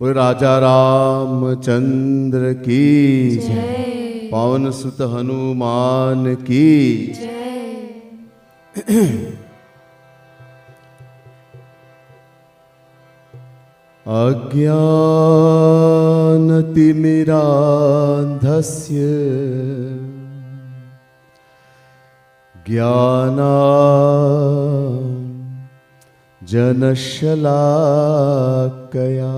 बोल राजा रामचंद्र की जय, पवन सुत हनुमान की जय। अज्ञानतिमिरान्धस्य ज्ञानाञ्जनशलाकया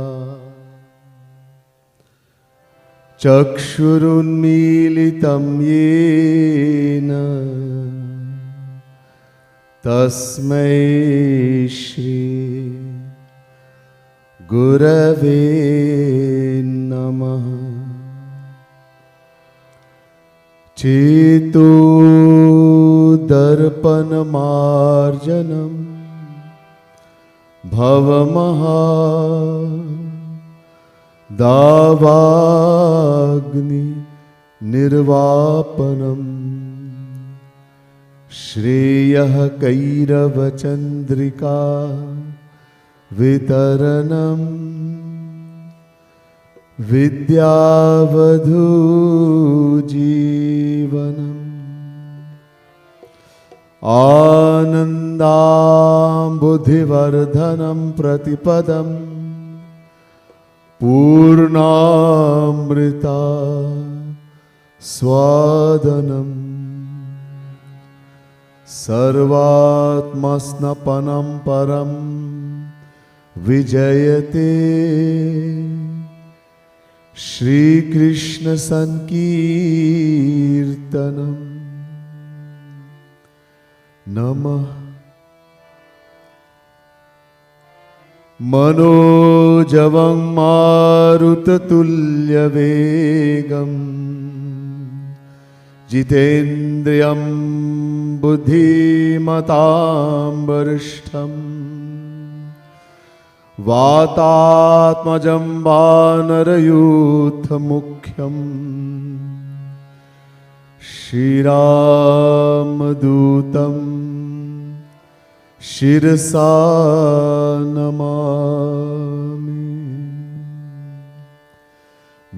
चक्षुरुन्मीलितं येन तस्मै श्री गुरवे नमः। चेतो दर्पणमार्जनं भवमहा दावाग्नि निर्वापनम् श्रेयः कैरवचन्द्रिका वितरणम् विद्यावधूजीवनम् आनन्दाम्बुधिवर्धनं प्रतिपदम् पूर्णामृता स्वादनम् सर्वात्मस्नपनं परं विजयते श्रीकृष्ण संकीर्तनम् नमः। मनोजवं मारुततुल्यवेगं जितेन्द्रियं बुद्धिमतां वरिष्ठं वातात्मजं वानरयूथमुख्यं श्रीरामदूतं शिरसा नमामि।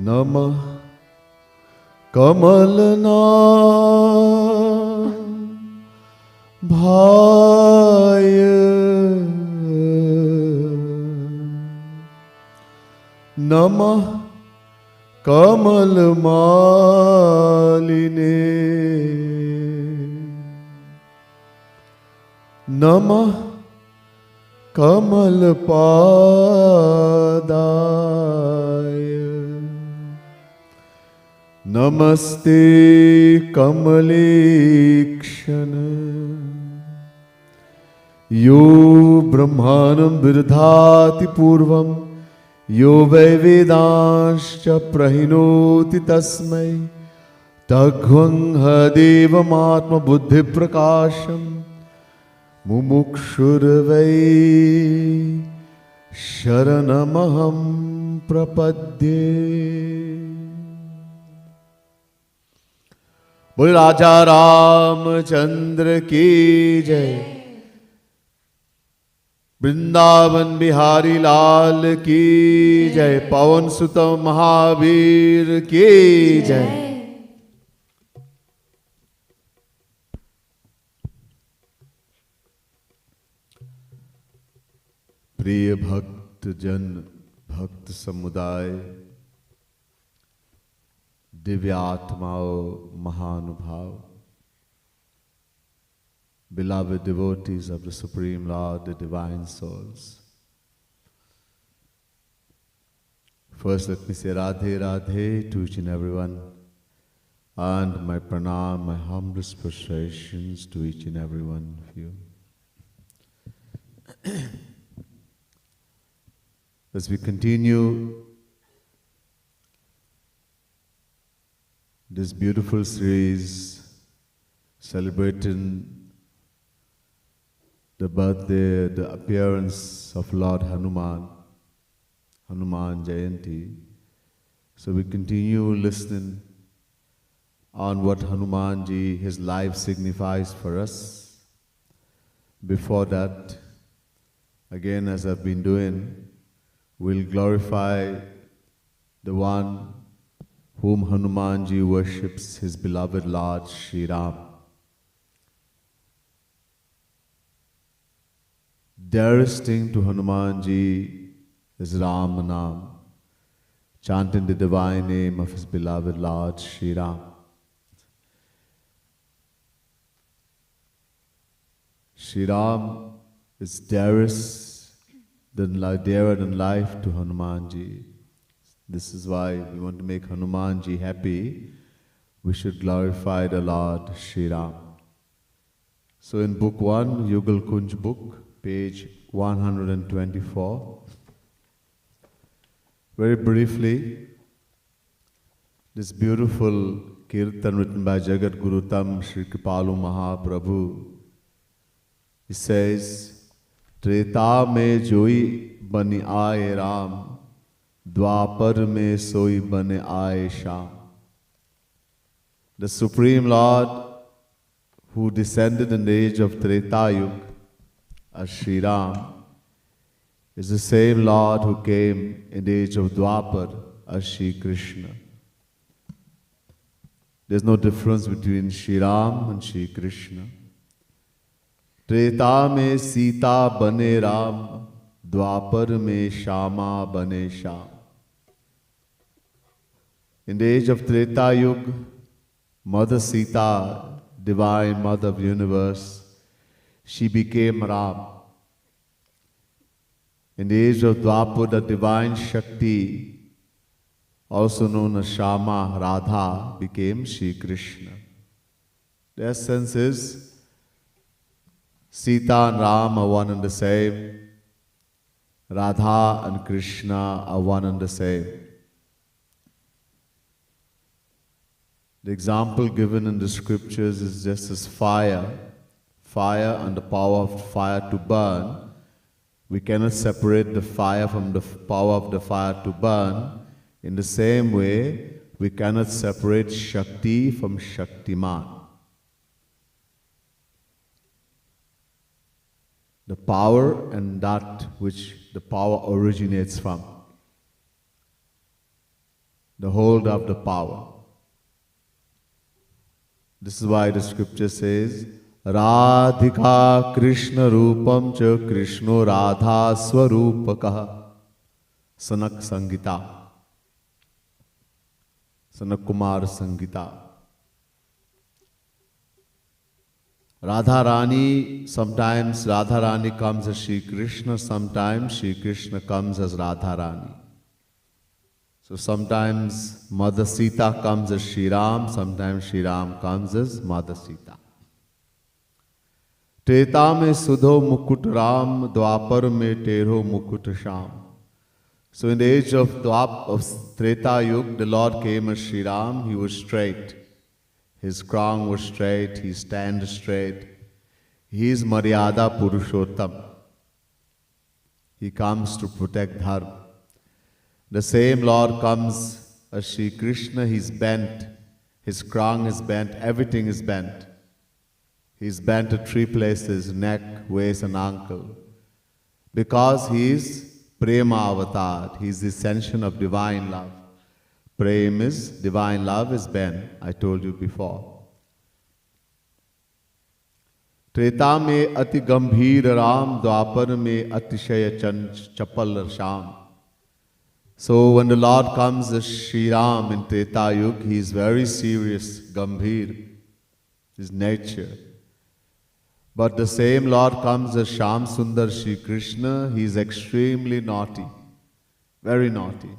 नमः कमलनाभाय नमः कमलमालिने नमः कमलपादाय नमस्ते कमलेक्षण यो ब्रह्माणं विदधाति पूर्वं यो वै वेदांश्च प्रहिणोति तस्मै तद्वं देवमात्मबुद्धिप्रकाशम् मुमुक्षुर्वै शरणमहं प्रपद्ये। बोल राजा रामचंद्र की जय, वृंदावन बिहारी लाल की जय, पवन सुत महावीर की जय। प्रिय भक्त जन, भक्त समुदाय, दिव्य आत्माओं, महानुभाव, beloved devotees of the Supreme Lord, the Divine Souls. First, let me say Radhe Radhe to each and everyone, and my pranam, my humblest prostrations to each and every one of you. As we continue this beautiful series celebrating the birthday, the appearance of Lord Hanuman, Hanuman Jayanti. So we continue listening on what Hanumanji, his life signifies for us. Before that, again as I've been doing, We'll glorify the one whom Hanumanji worships, his beloved Lord Shri Ram. Dearest thing to Hanumanji is Ram Naam, chanting the divine name of his beloved Lord Shri Ram. Shri Ram is dearer than life to Hanumanji. This is why we want to make Hanumanji happy. We should glorify the Lord Shri Ram. So in book 1, Yugal Kunj book, page 124, very briefly, this beautiful kirtan written by Jagat Guru Tam Shri Kripalu Mahaprabhu. He says, Treta me joi bani aaye Ram, Dwapar me soi bane aaye Sham. The Supreme Lord who descended in the age of Treta Yuga as Shri Ram is the same Lord who came in the age of Dwapar as Shri Krishna. There's no difference between Shri Ram and Shri Krishna. Treta me Sita bane Ram, Dwapar me Shama bane Sham. In the age of Treta Yuga, Mother Sita, Divine Mother of the Universe, she became Ram. In the age of Dwapar, the Divine Shakti, also known as Shama, Radha, became Shri Krishna. The essence is, Sita and Ram are one and the same. Radha and Krishna are one and the same. The example given in the scriptures is just as fire. Fire and the power of fire to burn. We cannot separate the fire from the power of the fire to burn. In the same way, we cannot separate Shakti from Shaktiman. The power and that which the power originates from. The hold of the power. This is why the scripture says, Radhika Krishna Rupam cha Krishno Radha Swarupakaha Sanak Sangita. Sanak Kumar Sangita. Radha Rani, sometimes Radha Rani comes as Shri Krishna, sometimes Shri Krishna comes as Radha Rani. So sometimes Mother Sita comes as Shri Ram, sometimes Shri Ram comes as Mother Sita. Treta me Sudho Mukut Ram, Dwapar me Tero Mukut Sham. So in the age of Treta Yuga, the Lord came as Shri Ram, he was straight. His crown was straight, he stands straight. He is Maryada Purushottam. He comes to protect Dharma. The same Lord comes as Shri Krishna, he's bent. His crown is bent, everything is bent. He's bent at 3 places, neck, waist and ankle. Because he is Prema Avatar, he is the ascension of divine love. Prem is, divine love is Ben, I told you before. Treta me ati gambhir Ram, Dwapar me atishaya chapal Sham. So when the Lord comes as Shri Ram in Treta Yuga, he is very serious, gambhir, his nature. But the same Lord comes as Sham Sundar Shri Krishna, he is extremely naughty, very naughty.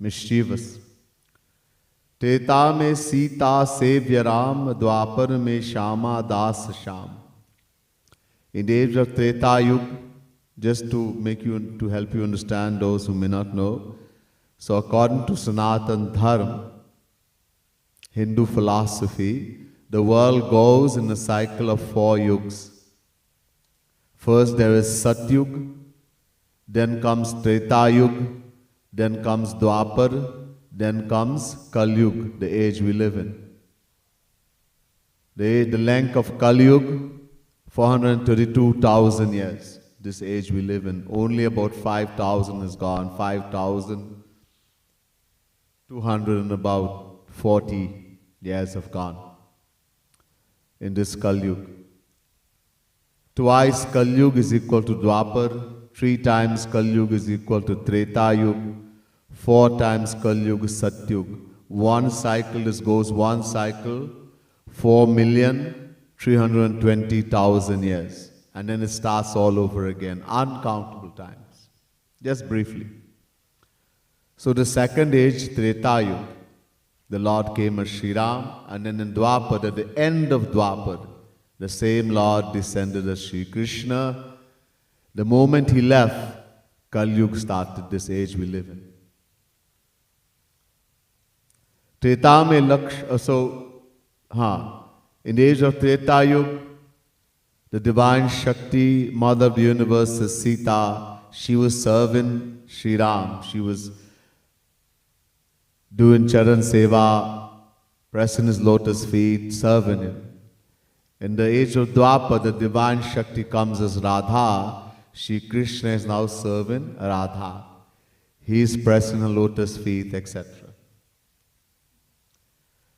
Mischievous. Treta me Sita Sevya Ram, Dwapar me Shama Das Sham. In the age of Treta Yuga, just to help you understand those who may not know, so according to Sanatan Dharma, Hindu philosophy, the world goes in a cycle of 4 yugas. First there is Satyug, then comes Treta Yuga, then comes Dwapar, then comes Kali Yuga, the age we live in. The length of Kali Yuga, 432,000 years. this age we live in. Only about 5,000 is gone. 5,200 and about 40 years have gone in this Kali Yuga. Twice Kali Yuga is equal to Dwapar. 3 times Kali Yuga is equal to Treta Yuga. 4 times Kali Yuga is Satya Yuga. One cycle, this goes one cycle, 4,320,000 years. And then it starts all over again, uncountable times. Just briefly. So the second age, Treta Yuga, the Lord came as Shri Ram, and then in Dwapar, at the end of Dwapar, the same Lord descended as Shri Krishna. The moment he left, Kali Yuga started, this age we live in. Treta mein in the age of Treta Yuga, the divine Shakti, Mother of the universe, is Sita. She was serving Shri Ram. She was doing Charan Seva, pressing his lotus feet, serving him. In the age of Dwapar, the divine Shakti comes as Radha. Shri Krishna is now serving Radha. He is pressing her lotus feet, etc.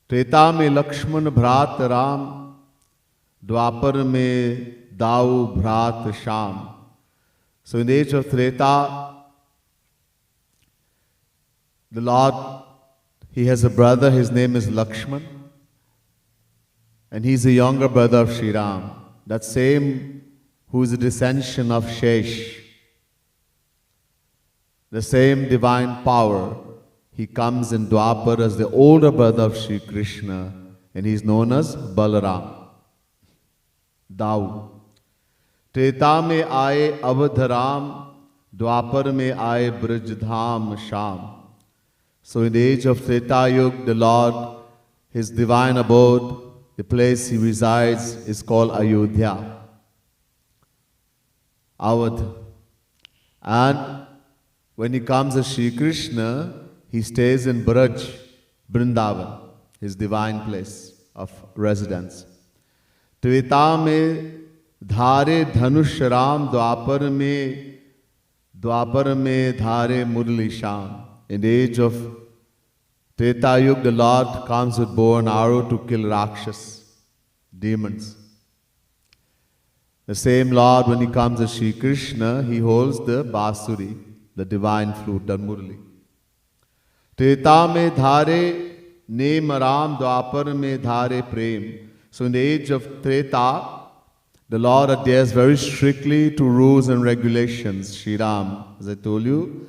Treta mein Lakshman Bhrat Ram, Dwapar mein Dau Bhrat Sham. So in the age of Treta, the Lord, he has a brother, his name is Lakshman, and he's a younger brother of Shri Ram. That same who is a descension of Shesh, the same divine power, he comes in Dwapar as the older brother of Shri Krishna, and he is known as Balaram. Dau. Treta mein aaye Avadharam, Dwapar mein aaye Brajdham Sham. So in the age of Treta Yuga, the Lord, his divine abode, the place he resides is called Ayodhya. Awadh. And when he comes as Shri Krishna, he stays in Braj, Vrindavan, his divine place of residence. Treta mein dhare dhanush ram, Dwapar mein dhare murli sham. In the age of Treta Yuga, the Lord comes with bow and arrow to kill Rakshas, demons. The same Lord, when he comes as Shri Krishna, he holds the Basuri, the divine flute, the Murli. Treta mein dhare nem ram, Dwapar mein dhare prem. So in the age of Treta, the Lord adheres very strictly to rules and regulations. Shri Ram, as I told you,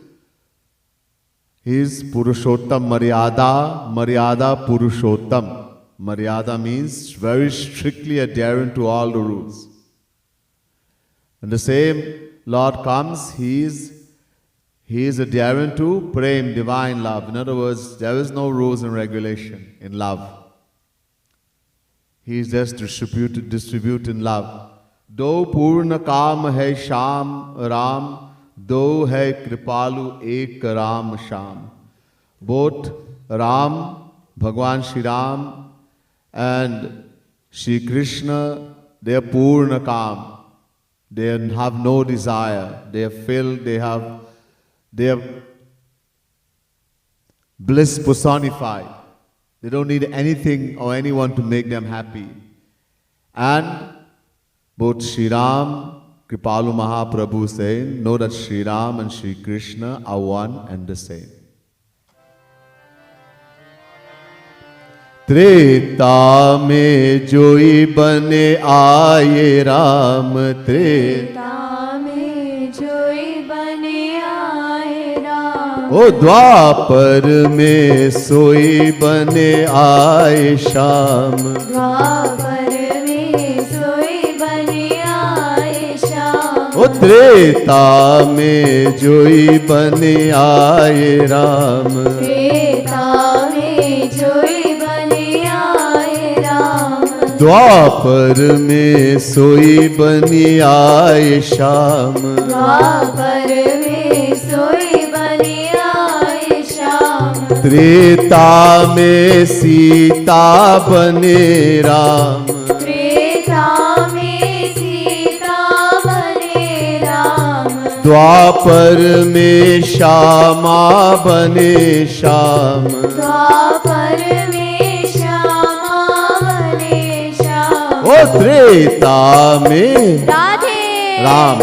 he is Purushottam Maryada Purushottam. Maryada means very strictly adhering to all the rules. And the same Lord comes, he is adhering to Prem, divine love. In other words, there is no rules and regulation in love. He is just distributing love. Do Purna Kam hai Sham Ram, do hai Kripalu Ek Ram Sham. Both Ram, Bhagwan Shri Ram, and Shri Krishna, they are Purna Kam. They have no desire. They are filled, they are bliss personified. They don't need anything or anyone to make them happy. And both Shri Ram, Kripalu Mahaprabhu saying, know that Shri Ram and Shri Krishna are one and the same. Treta mein joi bane aaye Ram, Treta mein joi bane aaye Ram. O Dwapar mein soi bane aaye Sham, Dwapar mein soi bane aaye Sham. O Treta mein joi bane aaye Ram, Treta mein joi द्वापर में सोई बनी आए श्याम, द्वापर में सोई बनी आए श्याम। त्रेता में सीता बने राम, त्रेता में सीता बने राम। द्वापर में श्यामा बने श्याम, द्वापर में श्यामा बने श्याम। ओ त्रेता में राधे राम,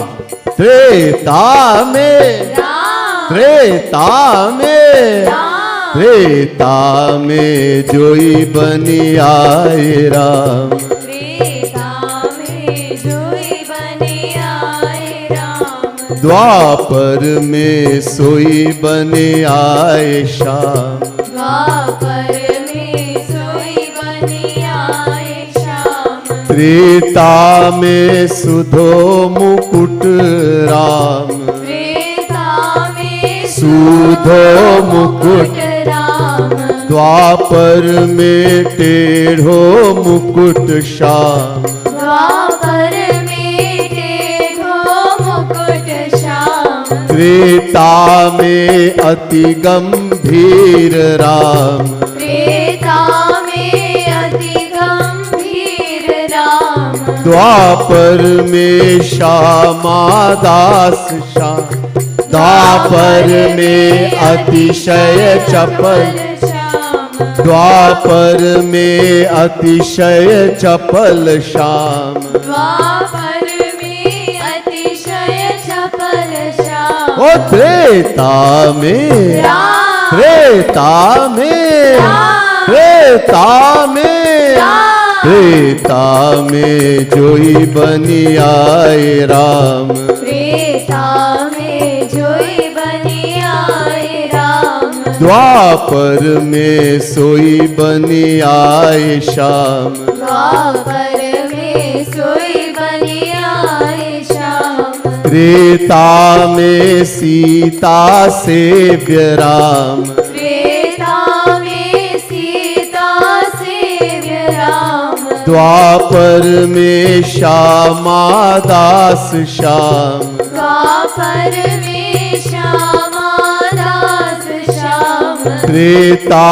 त्रेता में राम, त्रेता में राम, त्रेता में जोई बनी आए राम, त्रेता में जोई बने आए राम। द्वापर में सोई बने आए श्याम, द्वापर में सोई बने आए श्याम। त्रेता में सुधो मुकुट राम, त्रेता में सुधो मुकुट राम, द्वापर में टेढ़ो मुकुट श्याम, द्वापर में टेढ़ो मुकुट श्याम। त्रेता में अति गंभीर राम, त्रेता में अति गंभीर राम, द्वापर में श्यामा दास श्याम, द्वापर में अतिशय चपल, श्याम। द्वापर में अतिशय चपल श्याम, द्वापर में अतिशय चपल श्याम। ओ त्रेता में राम, त्रेता में राम, त्रेता में राम, त्रेता में जोई बनी आए राम, त्रेता में जोई बनी आए राम। द्वापर में सोई बनी आए श्याम, द्वापर में सोई बनी आए श्याम। त्रेता में सीता सेव्य राम, त्रेता में सीता सेव्य राम, द्वापर में श्यामा दास श्याम, द्वापर में श्यामा दास श्याम। त्रेता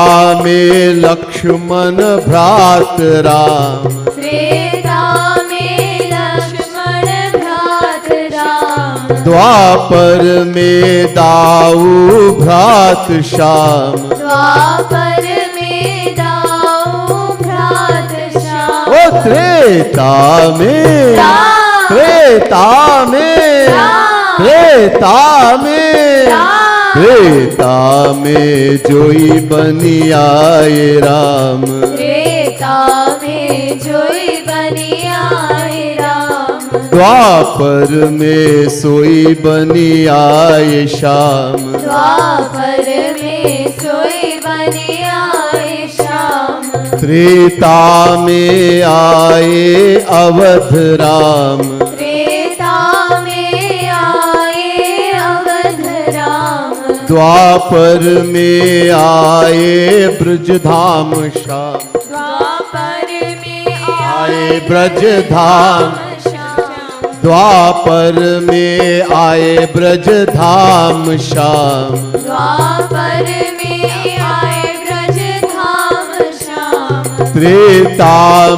में लक्ष्मण भ्रात राम, त्रेता में लक्ष्मण भ्रात राम, द्वापर में दाऊ भ्रात श्याम, द्वापर में दाऊ भ्रात श्याम। ओ त्रेता में राम, त्रेता में राम, त्रेता में राम, त्रेता में जोई बनी आए राम, त्रेता में जोई बनी आए राम, द्वापर में सोई बनी आए श्याम, द्वापर में सोई बनी आए श्याम, त्रेता में आए अवध राम, त्रेता में आए अवध राम, द्वापर में आए ब्रजधाम श्याम, द्वापर में आए ब्रजधाम, श्याम, द्वापर में आए ब्रजधाम श्याम, द्वापर में आए ब्रजधाम श्याम, त्रेता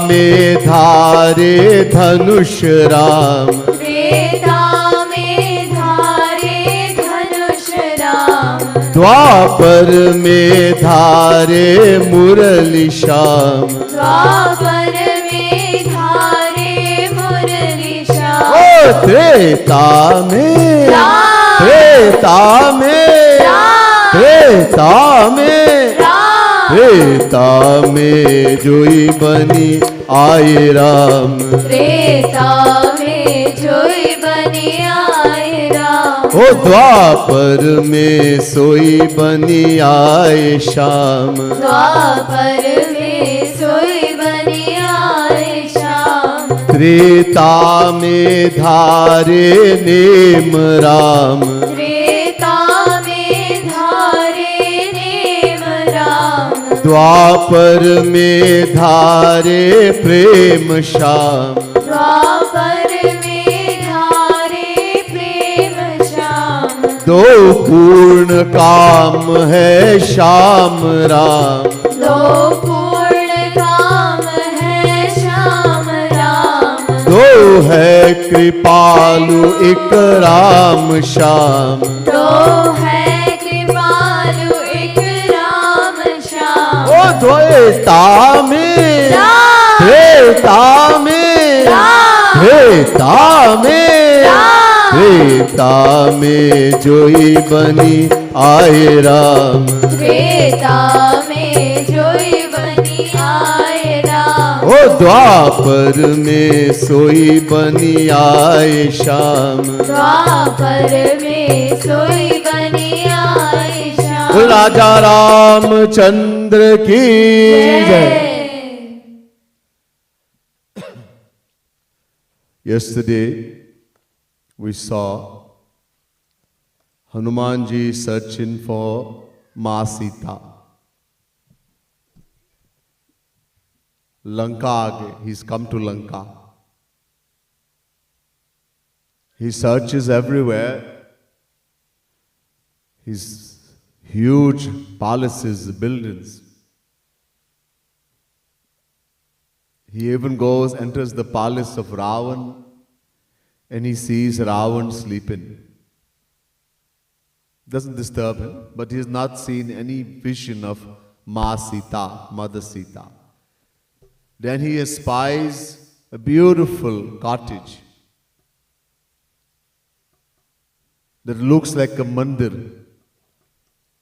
में धारे धनुष राम, त्रेता में धारे धनुष राम, द्वापर में धारे मुरली श्याम, द्वापर में धारे मुरली श्याम। ओ त्रेता में राम, त्रेता में राम, त्रेता में राम, त्रेता में जोई बनी आए राम, त्रेता में जोई बनी आए राम, ओ द्वापर में सोई बनी आए श्याम, द्वापर में सोई बनी आए श्याम, त्रेता में धारे नेम राम, त्रेता में धारे नेम राम, द्वापर में धारे प्रेम श्याम, द्वापर में धारे प्रेम श्याम, दो पूर्ण काम है श्याम राम, दो पूर्ण काम है श्याम राम, दो है कृपालु एक राम श्याम, दो है कृपालु एक राम श्याम। ओ द्वैता में राम, त्रेता में राम, त्रेता में राम, त्रेता में जोई बनी आए राम, त्रेता में जोई बनी आए राम। ओ द्वापर में सोई बनी आए श्याम, द्वापर में सोई बनी आए श्याम। राजा रामचंद्र की जय। Yesterday we saw Hanuman ji searching for Ma Sita. Lanka, he's come to Lanka. He searches everywhere. His huge palaces, buildings. He even goes, enters the palace of Ravan, and he sees Ravan sleeping. Doesn't disturb him, but he has not seen any vision of Ma Sita, Mother Sita. Then he espies a beautiful cottage that looks like a mandir.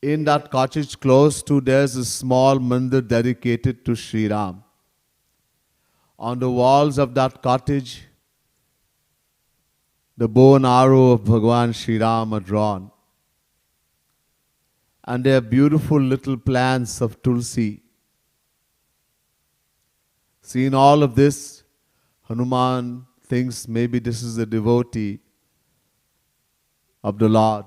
In that cottage close to, there's a small mandir dedicated to Shri Ram. On the walls of that cottage, the bow and arrow of Bhagwan Shri Ram are drawn. And there are beautiful little plants of tulsi. Seeing all of this, Hanuman thinks maybe this is a devotee of the Lord.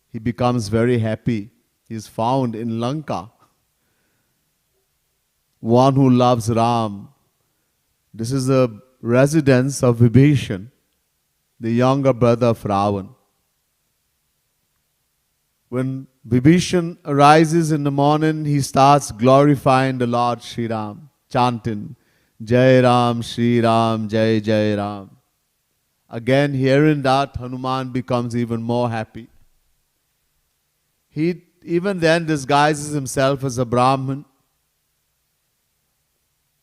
He becomes very happy. He is found in Lanka. One who loves Ram. This is a residence of Vibhishan, the younger brother of Ravan. When Vibhishan arises in the morning, he starts glorifying the Lord Shri Ram, chanting, Jai Ram, Shri Ram, Jai Jai Ram. Again, hearing that, Hanuman becomes even more happy. He even then disguises himself as a Brahmin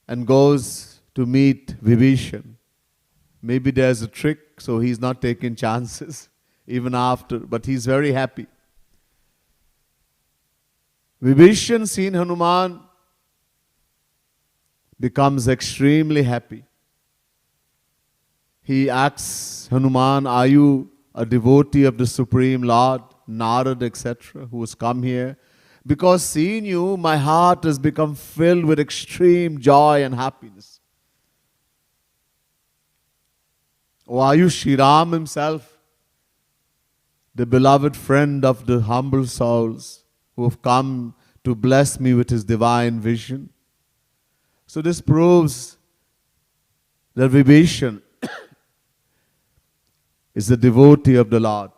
and goes to meet Vibhishan. Maybe there's a trick, so he's not taking chances even after, but he's very happy. Vibhishan, seeing Hanuman, becomes extremely happy. He asks Hanuman, are you a devotee of the Supreme Lord, Narad, etc., who has come here? Because seeing you, my heart has become filled with extreme joy and happiness. Or are you Shri Ram himself, the beloved friend of the humble souls who have come to bless me with his divine vision? So this proves that Vibhishan is a devotee of the Lord.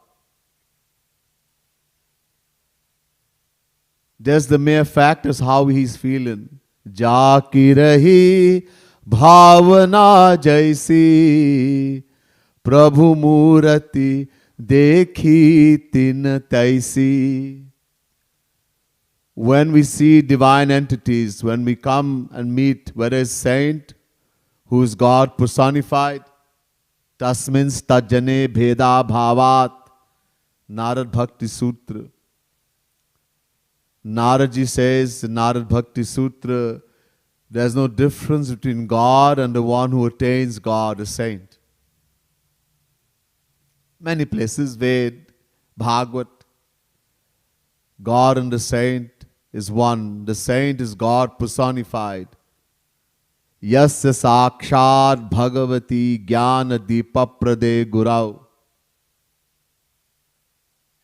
There's the mere fact as how he's feeling. Ja ki rahi bhavana jaisi, Prabhu Murati dekhi tin taisi. When we see divine entities, when we come and meet, whether it's saint, who is God personified, Tasmin stajane bheda bhavat, Narad Bhakti Sutra. Naradji says in Narad Bhakti Sutra, there's no difference between God and the one who attains God, a saint. Many places, Ved, Bhagavad, God and the saint is one. The saint is God personified. Yasya sakshat bhagavati jnana deepaprade gurau.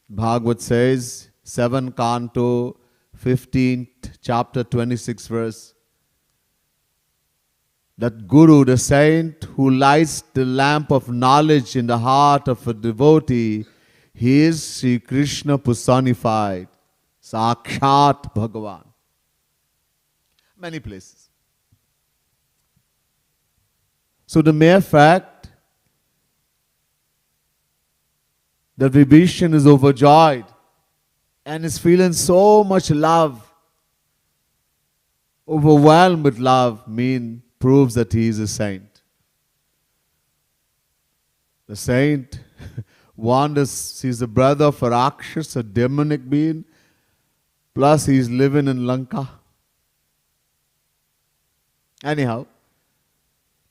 Bhagavad says, 7 canto, 15th chapter, 26th verse, that Guru, the saint who lights the lamp of knowledge in the heart of a devotee, he is Sri Krishna personified, Sakshat Bhagavan. Many places. So the mere fact that Vibhishan is overjoyed and is feeling so much love, overwhelmed with love, proves that he is a saint. The saint wanders, he's the brother of a Rakshas, a demonic being, plus he's living in Lanka. Anyhow,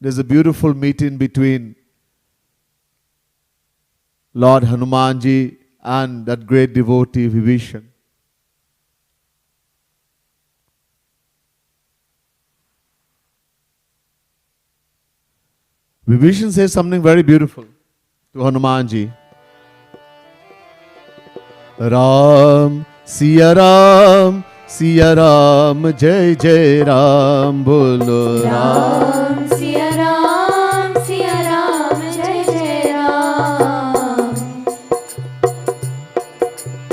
there's a beautiful meeting between Lord Hanumanji and that great devotee Vibhishan. Vibhishan says something very beautiful to Hanumanji. Ram, Siya Ram, Siya Ram, Jai Jai Ram, Bolo Ram. Siya Ram, Siya Ram, Jai Jai Ram.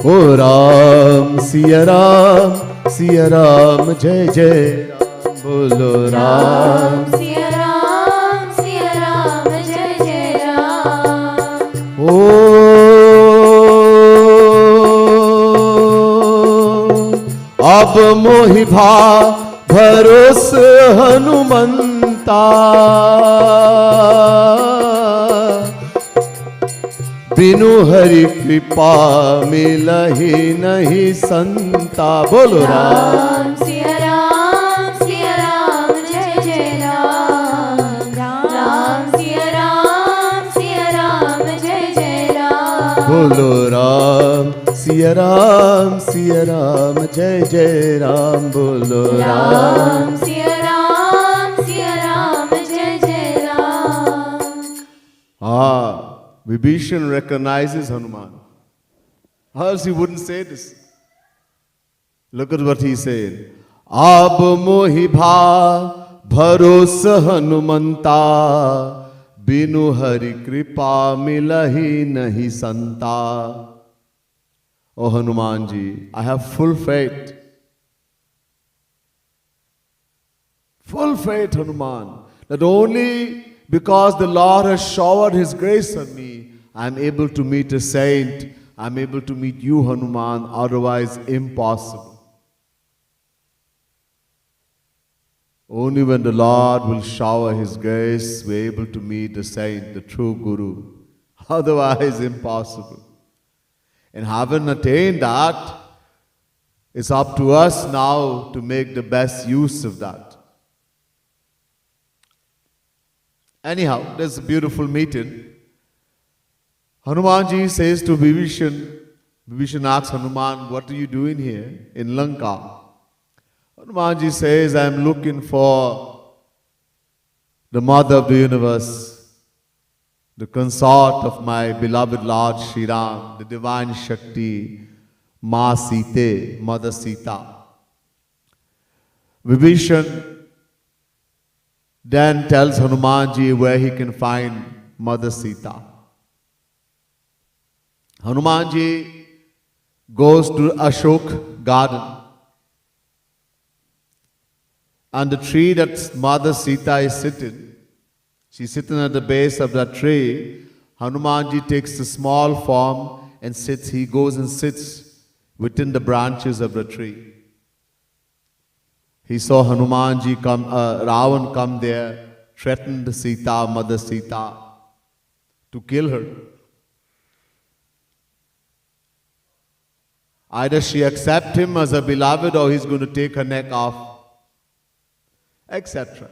O Ram, Siya Ram, Siya Ram, Jai Jai Ram, Bolo Ram. Siya Ram, Siya Ram, Jai Jai Ram. O अब मोहि भा भरोस हनुमंता बिनु हरि कृपा मिलहि नहीं संता. बोलो Ram. Siya Ram, Siya Ram, Jai Jai Ram. Ram, Siya Ram, Siya Ram, Jai Jai Ram. बोलो राम. सिया राम, सिया राम, जय जय राम. बोलो Ram. Siya Ram, Siya Ram, Jai Jai Ram. Vibhishan recognizes Hanuman. How else he wouldn't say this? Look at what he said. Ab mohi bha bharos Hanumanta binu hari kripa milahi nahi santa. Oh Hanumanji, I have full faith. Full faith, Hanuman, that only because the Lord has showered His grace on me, I am able to meet a saint. I am able to meet you, Hanuman, otherwise impossible. Only when the Lord will shower His grace, we are able to meet the saint, the true Guru. Otherwise impossible. And having attained that, it's up to us now to make the best use of that. Anyhow, there's a beautiful meeting. Hanumanji says to Vibhishan, Vibhishan asks Hanuman, what are you doing here in Lanka? Hanumanji says, I'm looking for the mother of the universe, the consort of my beloved Lord Shri Ram, the divine Shakti, Ma Sita, Mother Sita. Vibhishan then tells Hanumanji where he can find Mother Sita. Hanumanji goes to Ashok garden. And the tree that Mother Sita is sitting, she's sitting at the base of that tree. Hanumanji takes the small form and sits. He goes and sits within the branches of the tree. He saw Hanumanji come, Ravan come there, threatened Sita, Mother Sita, to kill her. Either she accepts him as a beloved or he's going to take her neck off, etc.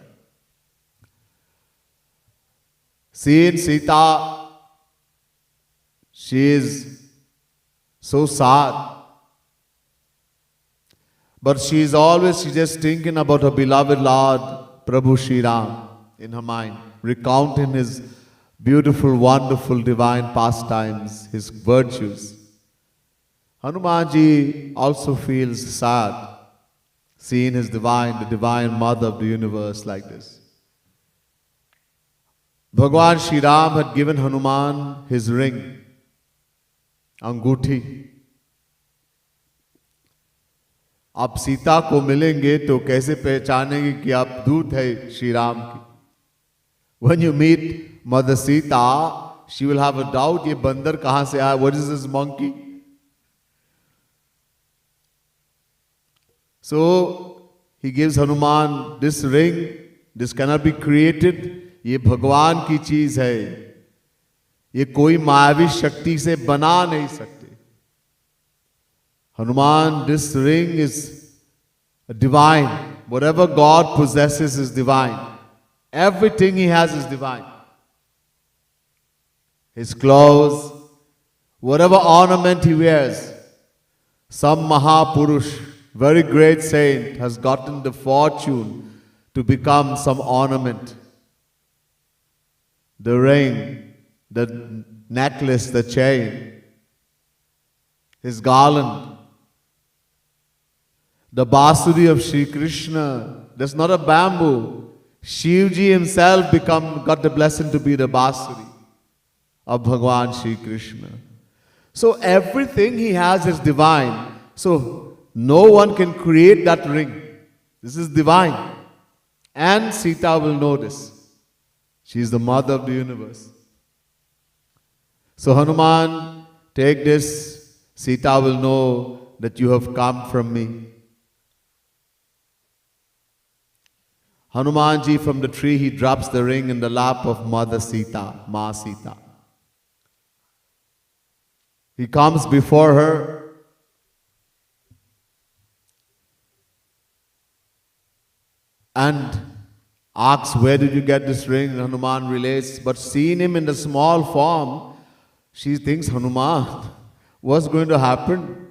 Seeing Sita, she is so sad. But she's just thinking about her beloved Lord, Prabhu Shri Ram, in her mind, recounting his beautiful, wonderful, divine pastimes, his virtues. Hanumanji also feels sad, seeing the divine mother of the universe like this. Bhagwan Shri Ram had given Hanuman his ring, अंगूठी. आप सीता को मिलेंगे तो कैसे पहचानेंगे कि आप दूत है श्री राम की? When you meet Mother Sita, she will have a doubt, ye bandar kahan se aaya? What is this monkey? So he gives Hanuman this ring. This cannot be created. ये भगवान की चीज है. ये कोई मायावी शक्ति से बना नहीं सकते. Hanuman, this ring is divine. Whatever God possesses is divine. Everything he has is divine. His clothes, whatever ornament he wears. Some Mahapurush, very great saint, has gotten the fortune to become some ornament. The ring, the necklace, the chain, his garland, the basuri of Shri Krishna. That's not a bamboo. Shivji himself got the blessing to be the basuri of Bhagwan Shri Krishna. So everything he has is divine. So no one can create that ring. This is divine. And Sita will know this. She is the mother of the universe. So Hanuman, take this. Sita will know that you have come from me. Hanumanji from the tree, he drops the ring in the lap of Mother Sita, Ma Sita. He comes before her. And asks, where did you get this ring? Hanuman relates, but seeing him in the small form, she thinks, Hanuman, what's going to happen?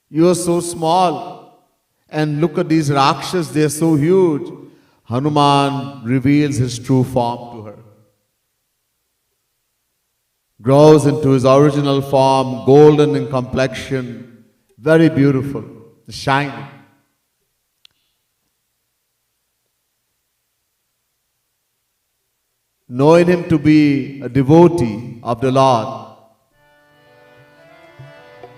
You are so small, and look at these Rakshas, they are so huge. Hanuman reveals his true form to her. Grows into his original form, golden in complexion, very beautiful, shining. Knowing him to be a devotee of the Lord.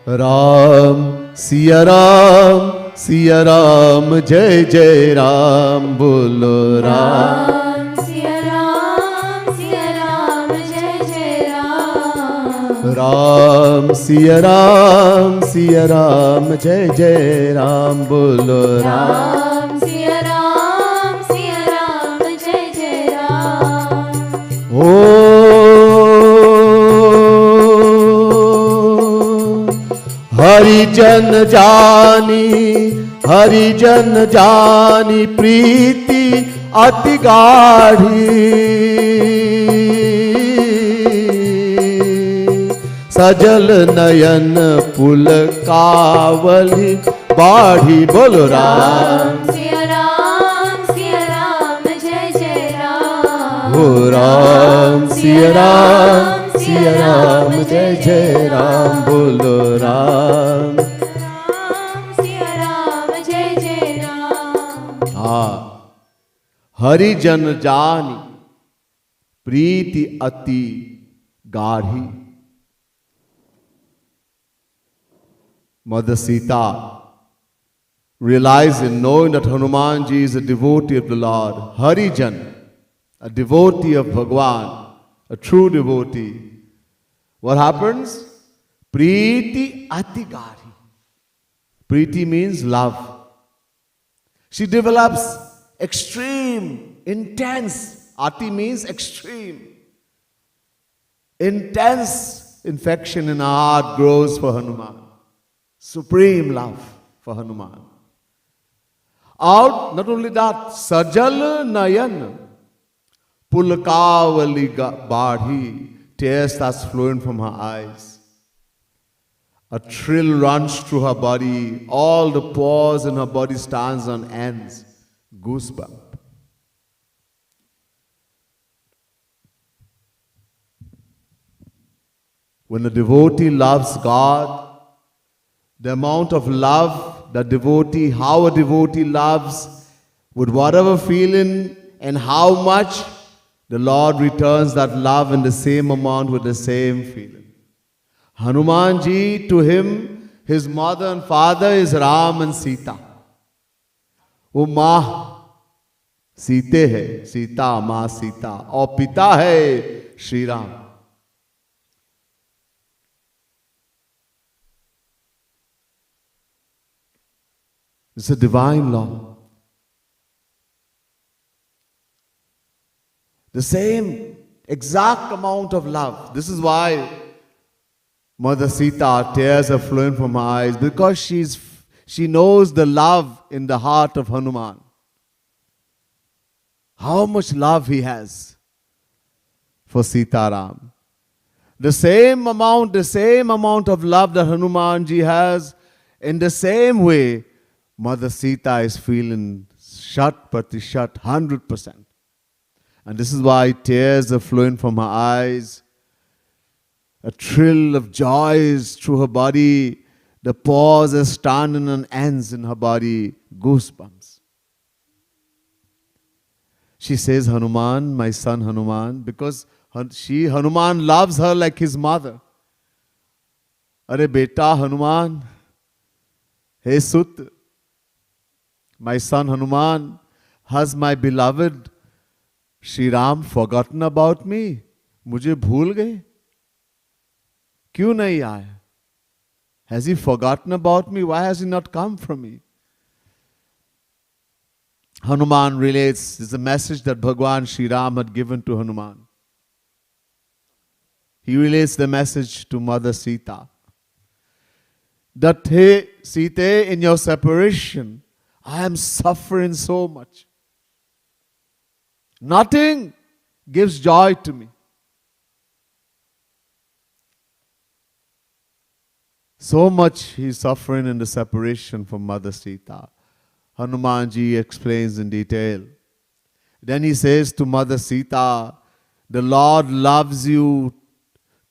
Ram, Siya Ram, Siya Ram, Jai Jai Ram, Bolo Ram. Siya Ram, Siya Ram, Jai Jai Ram. Ram, Siya Ram, Siya Ram, Jai Jai Ram, Bolo Ram. Ram, Siya Ram, Siya Ram, Jai Jai Ram. हरिजन जानी प्रीति अति गाढ़ी सजल नयन पुलकावली बाढ़ी बोलो राम सिया राम जय जय राम हो राम सिया राम जय जय राम बोलो राम सिया राम जय जय राम। हाँ हरिजन जानी प्रीति अति गाढ़ी। Mother Sita realized in knowing that Hanumanji is a devotee of the Lord, Harijan, a devotee of Bhagwan, a true devotee. What happens? Preeti ati gari. Preeti means love. She develops extreme, intense. Ati means extreme. Intense infection in her heart grows for Hanuman. Supreme love for Hanuman. Out, not only that, Sajal Nayan, Pulkavali Badhi, tears starts flowing from her eyes. A thrill runs through her body, all the pores in her body stands on ends. Goosebump. When a devotee loves God, the amount of love that devotee, how a devotee loves, with whatever feeling and how much, the Lord returns that love in the same amount with the same feeling. Hanumanji, to him, his mother and father is Ram and Sita. Oh Ma, सीते है सीता, मां सीता, और पिता है Shri Ram. It's a divine law. The same exact amount of love. This is why Mother Sita, tears are flowing from her eyes, because she knows the love in the heart of Hanuman. How much love he has for Sita Ram. The same amount of love that Hanumanji has, in the same way, Mother Sita is feeling Shat Pratishat, 100%. And this is why tears are flowing from her eyes. A thrill of joy is through her body. The pause is standing and ends in her body. Goosebumps. She says, Hanuman, my son Hanuman, because Hanuman loves her like his mother. Are beta Hanuman, hey Sut, my son Hanuman, has my beloved Shri Ram forgotten about me? मुझे भूल गए? क्यों नहीं आया? Has he forgotten about me? Why has he not come from me? Hanuman relates, this is a message that Bhagwan Shri Ram had given to Hanuman. He relates the message to Mother Sita. That, hey, Sita, in your separation, I am suffering so much. Nothing gives joy to me. So much he is suffering in the separation from Mother Sita. Hanumanji explains in detail. Then he says to Mother Sita, the Lord loves you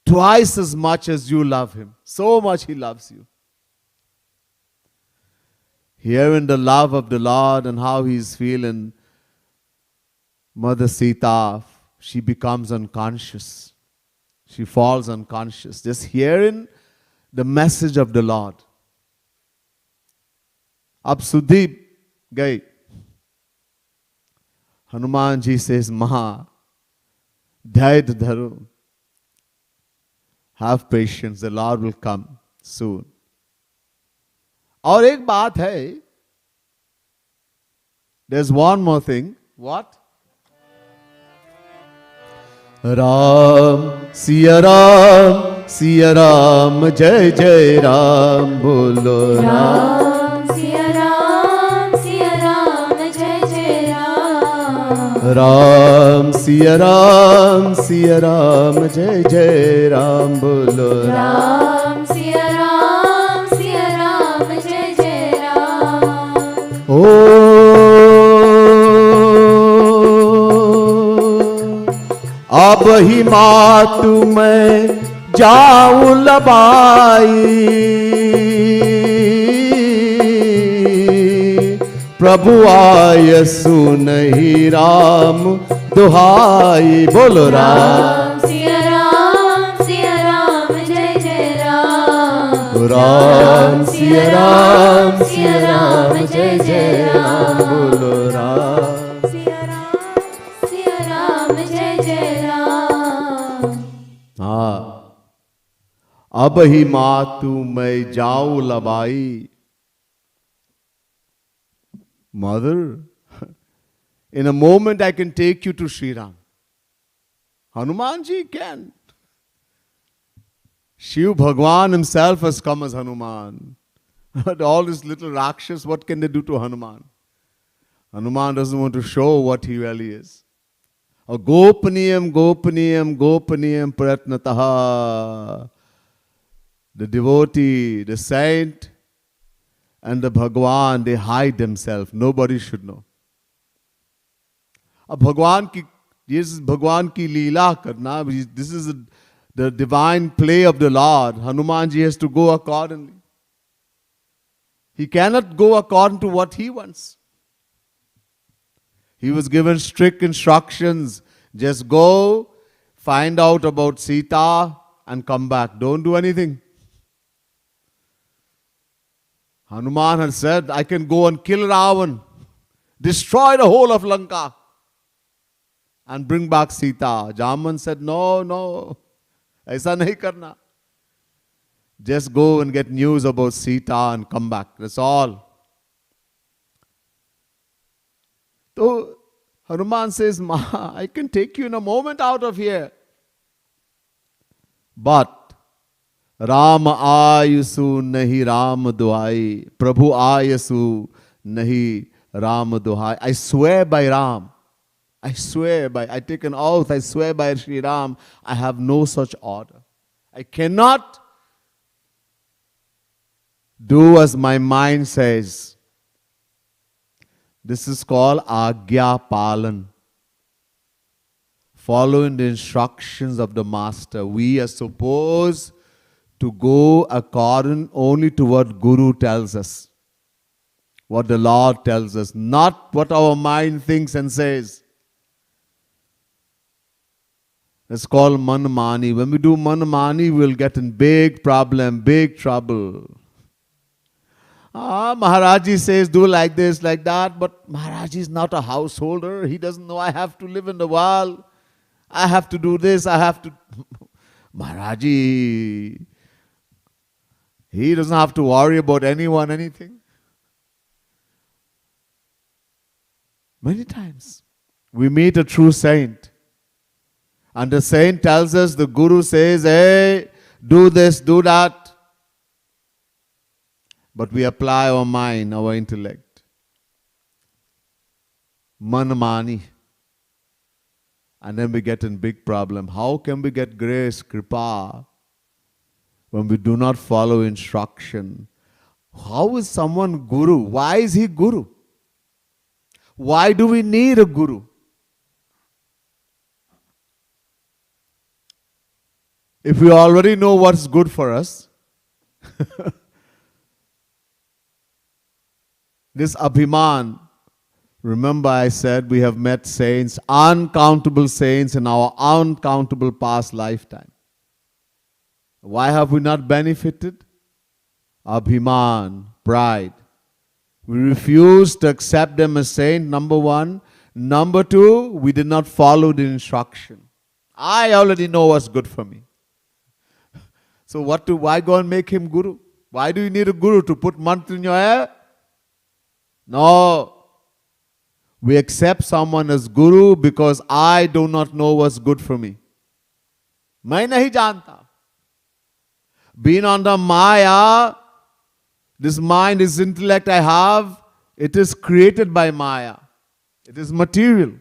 twice as much as you love him. So much he loves you. Hearing the love of the Lord and how he is feeling, Mother Sita, she becomes unconscious. She falls unconscious. Just hearing the message of the Lord. Ab Sudeep gaye. Hanumanji says, Maha, dhaid dharo. Have patience, the Lord will come soon. और एक बात है, there's one more thing. What? Ram Siya Ram जय जय राम बोलो राम सिया राम जय जय राम। राम सिया राम जय जय राम बोलो राम सिया राम जय जय राम। अब ही मातु मैं जाऊं लबाई, प्रभु आय सुनहि राम दुहाई। बोलो राम सिया राम जय जय राम। राम सिया राम जय जय राम। बोलो राम सिया राम जय जय राम। हाँ, अब ही मातु मैं जाऊं लबाई। Mother, in a moment I can take you to Shri Ram. Hanumanji can. Shiv Bhagwan himself has come as Hanuman. But all these little Rakshas, what can they do to Hanuman? Hanuman doesn't want to show what he really is. Gopaniyam pratnataha. The devotee, the saint, and the Bhagwan, they hide themselves. Nobody should know. अब भगवान की लीला करना, this is the divine play of the Lord. Hanumanji has to go accordingly. He cannot go according to what he wants. He was given strict instructions. Just go, find out about Sita, and come back. Don't do anything. Hanuman had said, I can go and kill Ravan. Destroy the whole of Lanka and bring back Sita. Jaman said, no, aisa nahi karna. Just go and get news about Sita and come back. That's all. So Hanuman says, I can take you in a moment out of here. But Ram ayasu nahi Ram duhai. Prabhu ayasu nahi Ram duhai. I swear by Ram. I take an oath, I swear by Shri Ram, I have no such order. I cannot do as my mind says. This is called Agya Palan. Following the instructions of the Master. We are supposed to go according only to what Guru tells us. What the Lord tells us. Not what our mind thinks and says. It's called manmani. When we do manmani, we'll get in big problem, big trouble. Maharaji says do like this, like that, but Maharaji is not a householder. He doesn't know I have to live in the world. I have to do this, I have to... Maharaji, he doesn't have to worry about anyone, anything. Many times we meet a true saint. And the saint tells us, the Guru says, hey, do this, do that. But we apply our mind, our intellect. Manmani. And then we get in big problem. How can we get grace, kripa, when we do not follow instruction? How is someone Guru? Why is he Guru? Why do we need a Guru? If we already know what's good for us, this Abhiman, remember I said we have met saints, uncountable saints in our uncountable past lifetime. Why have we not benefited? Abhiman, pride. We refused to accept them as saint, number one. Number two, we did not follow the instruction. I already know what's good for me. So why go and make him Guru? Why do you need a Guru to put mantra in your hair? No. We accept someone as Guru because I do not know what's good for me. Main nahi janta. Being under Maya, this mind, this intellect I have, it is created by Maya. It is material.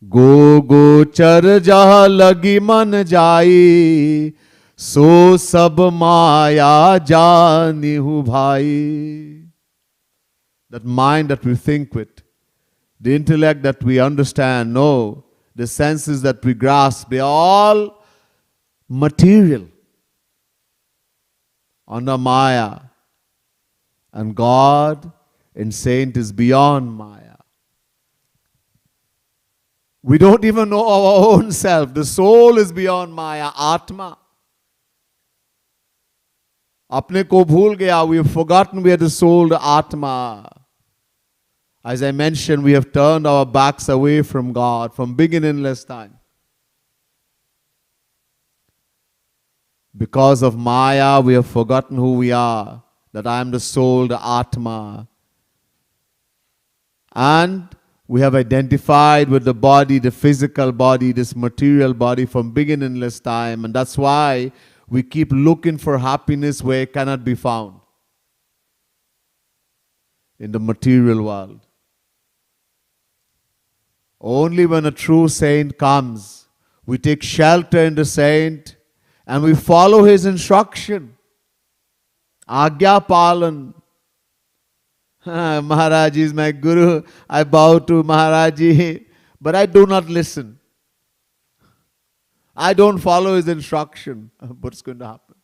Go char jah lagi man jai. So sab maya janihu bhai. That mind that we think with, the intellect that we understand, no, the senses that we grasp, they are all material under Maya. And God and saint is beyond Maya. We don't even know our own self. The soul is beyond Maya, Atma. Apne ko bhul gaya, we have forgotten we are the soul, the Atma. As I mentioned, we have turned our backs away from God from beginningless time. Because of Maya, we have forgotten who we are, that I am the soul, the Atma. And we have identified with the body, the physical body, this material body from beginningless time. And that's why we keep looking for happiness where it cannot be found. In the material world. Only when a true saint comes, we take shelter in the saint and we follow his instruction. Agya Palan. Maharaji is my Guru. I bow to Maharaji, but I do not listen. I don't follow his instruction. What's going to happen?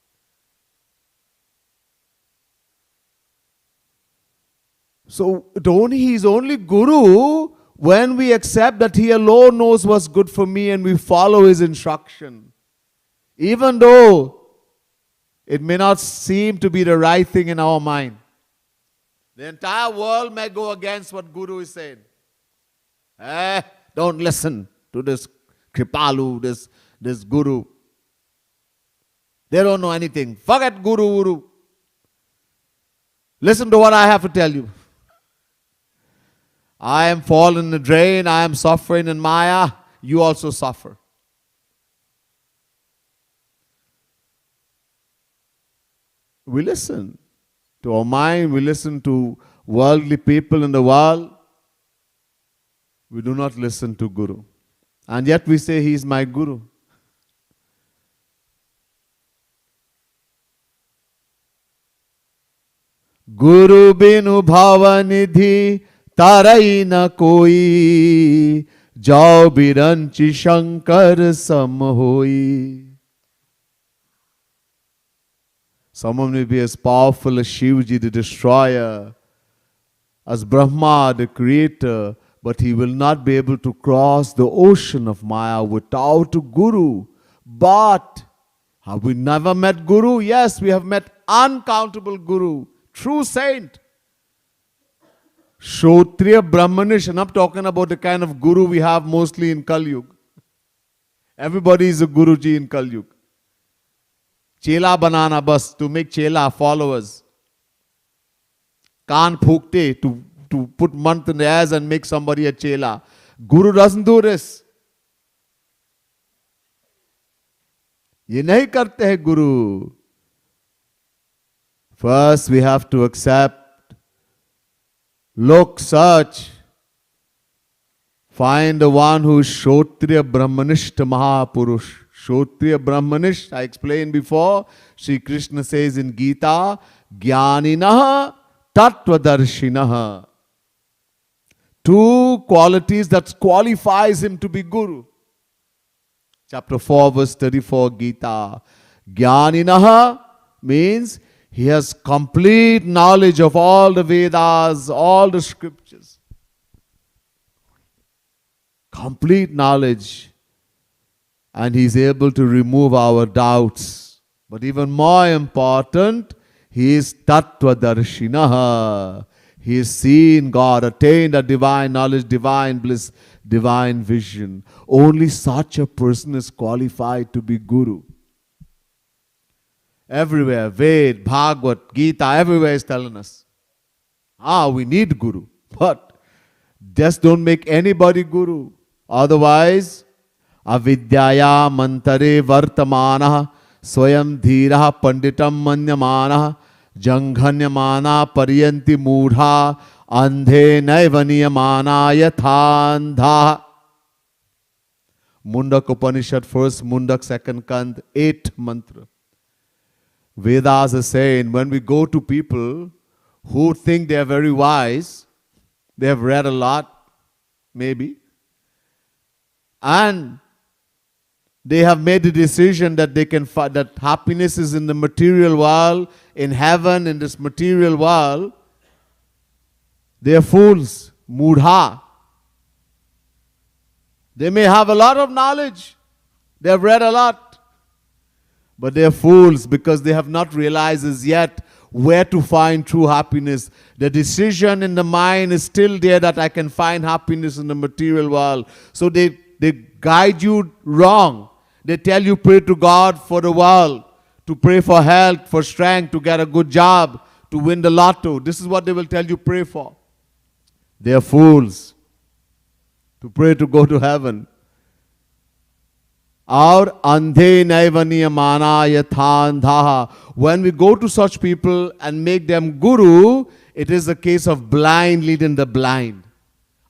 So he is only Guru when we accept that he alone knows what's good for me and we follow his instruction. Even though it may not seem to be the right thing in our mind. The entire world may go against what Guru is saying. Don't listen to this Kripalu, this Guru. They don't know anything. Forget Guru. Listen to what I have to tell you. I am fallen in the drain. I am suffering in Maya. You also suffer. We listen to our mind. We listen to worldly people in the world. We do not listen to Guru. And yet we say he is my Guru. Guru binu bhavanidhi tarai na koi, jau biranchi shankar sam hoi. Someone may be as powerful as Shivji, the destroyer, as Brahma, the creator, but he will not be able to cross the ocean of Maya without a Guru. But have we never met Guru? Yes, we have met uncountable Guru, true saint. Kshotriya Brahmanish. I'm talking about the kind of Guru we have mostly in Kali Yuga. Everybody is a Guruji in Kali Yuga. Chela banana bus, to make chela followers. Kaan phukte, to put month in the airs and make somebody a chela. Guru doesn't do this. Ye nahi karte hai Guru. First we have to accept, look, search, find the one who is Kshotriya Brahmanishta Mahapurush. Kshotriya Brahmanish, I explained before, Shri Krishna says in Gita, Jnaninaha Tattvadarshinaha. Two qualities that qualifies him to be Guru. Chapter 4, verse 34, Gita. Jnaninaha means he has complete knowledge of all the Vedas, all the scriptures. Complete knowledge. And he is able to remove our doubts. But even more important, he is Tattvadarshinaha. He has seen God, attained a divine knowledge, divine bliss, divine vision. Only such a person is qualified to be Guru. Everywhere, Ved, Bhagavad, Gita, everywhere is telling us, we need Guru. But just don't make anybody Guru. Otherwise, avidyaya mantare vartamana swayam dhira panditam manyamana janghanyamana paryanti mudha andhe naivaniyamana yathandha. Mundak Upanishad, first Mundak, second Kand, 8th mantra. Vedas are saying, when we go to people who think they are very wise, they have read a lot, maybe, and they have made the decision that they can find that happiness is in the material world, in heaven, in this material world. They are fools, mudha. They may have a lot of knowledge. They have read a lot. But they are fools because they have not realized as yet where to find true happiness. The decision in the mind is still there that I can find happiness in the material world. So they guide you wrong. They tell you pray to God for the world, to pray for health, for strength, to get a good job, to win the lotto. This is what they will tell you pray for. They are fools. To pray to go to heaven. Aur andhe naivaniyamana yathandha. When we go to such people and make them Guru, it is a case of blind leading the blind.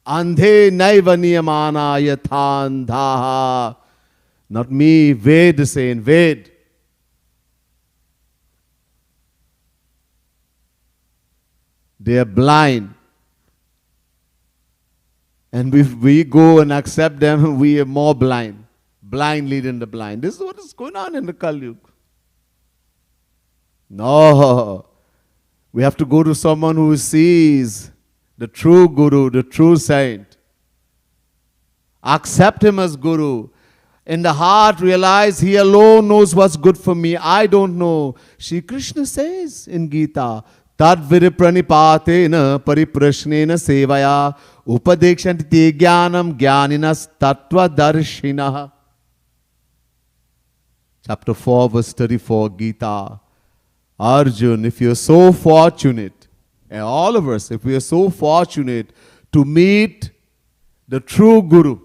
Andhe naivaniyamana yathandha. Not me, Ved is saying, Ved. They are blind. And if we go and accept them, we are more blind. Blind leading the blind. This is what is going on in the Kali Yuga. No. We have to go to someone who sees the true Guru, the true saint. Accept him as Guru. In the heart, realize he alone knows what's good for me. I don't know. Shri Krishna says in Gita, Tadviri pranipatena pariprashnena sevaya upadekshanti te jnanam jnaninas tattva darshinaha. Chapter 4, verse 34, Gita. Arjun, if you are so fortunate, and all of us, if we are so fortunate to meet the true Guru,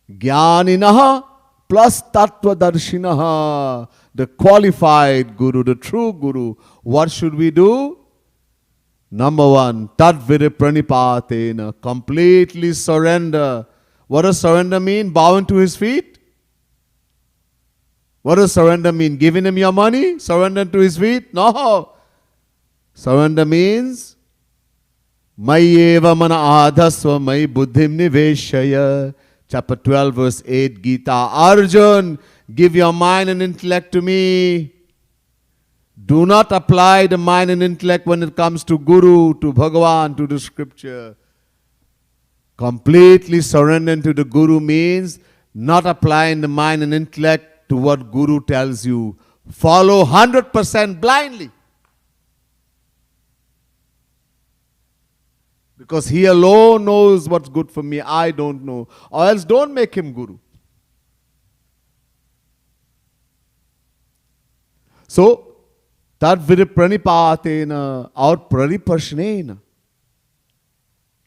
Jnaninaha plus Tattva Darshinaha, the qualified Guru, the true Guru, what should we do? Number one, Tadviri Pranipatena, completely surrender. What does surrender mean? Bowing to his feet? What does surrender mean? Giving him your money? Surrender to his feet? No. Surrender means Mayeva mana adhasva may buddhim niveshaya. Chapter 12, verse 8, Gita. Arjun, give your mind and intellect to me. Do not apply the mind and intellect when it comes to Guru, to Bhagavan, to the scripture. Completely surrendering to the Guru means not applying the mind and intellect to what Guru tells you. Follow 100% blindly. Because he alone knows what's good for me. I don't know. Or else don't make him Guru. So, Tadviri pranipatena or pariprashnena.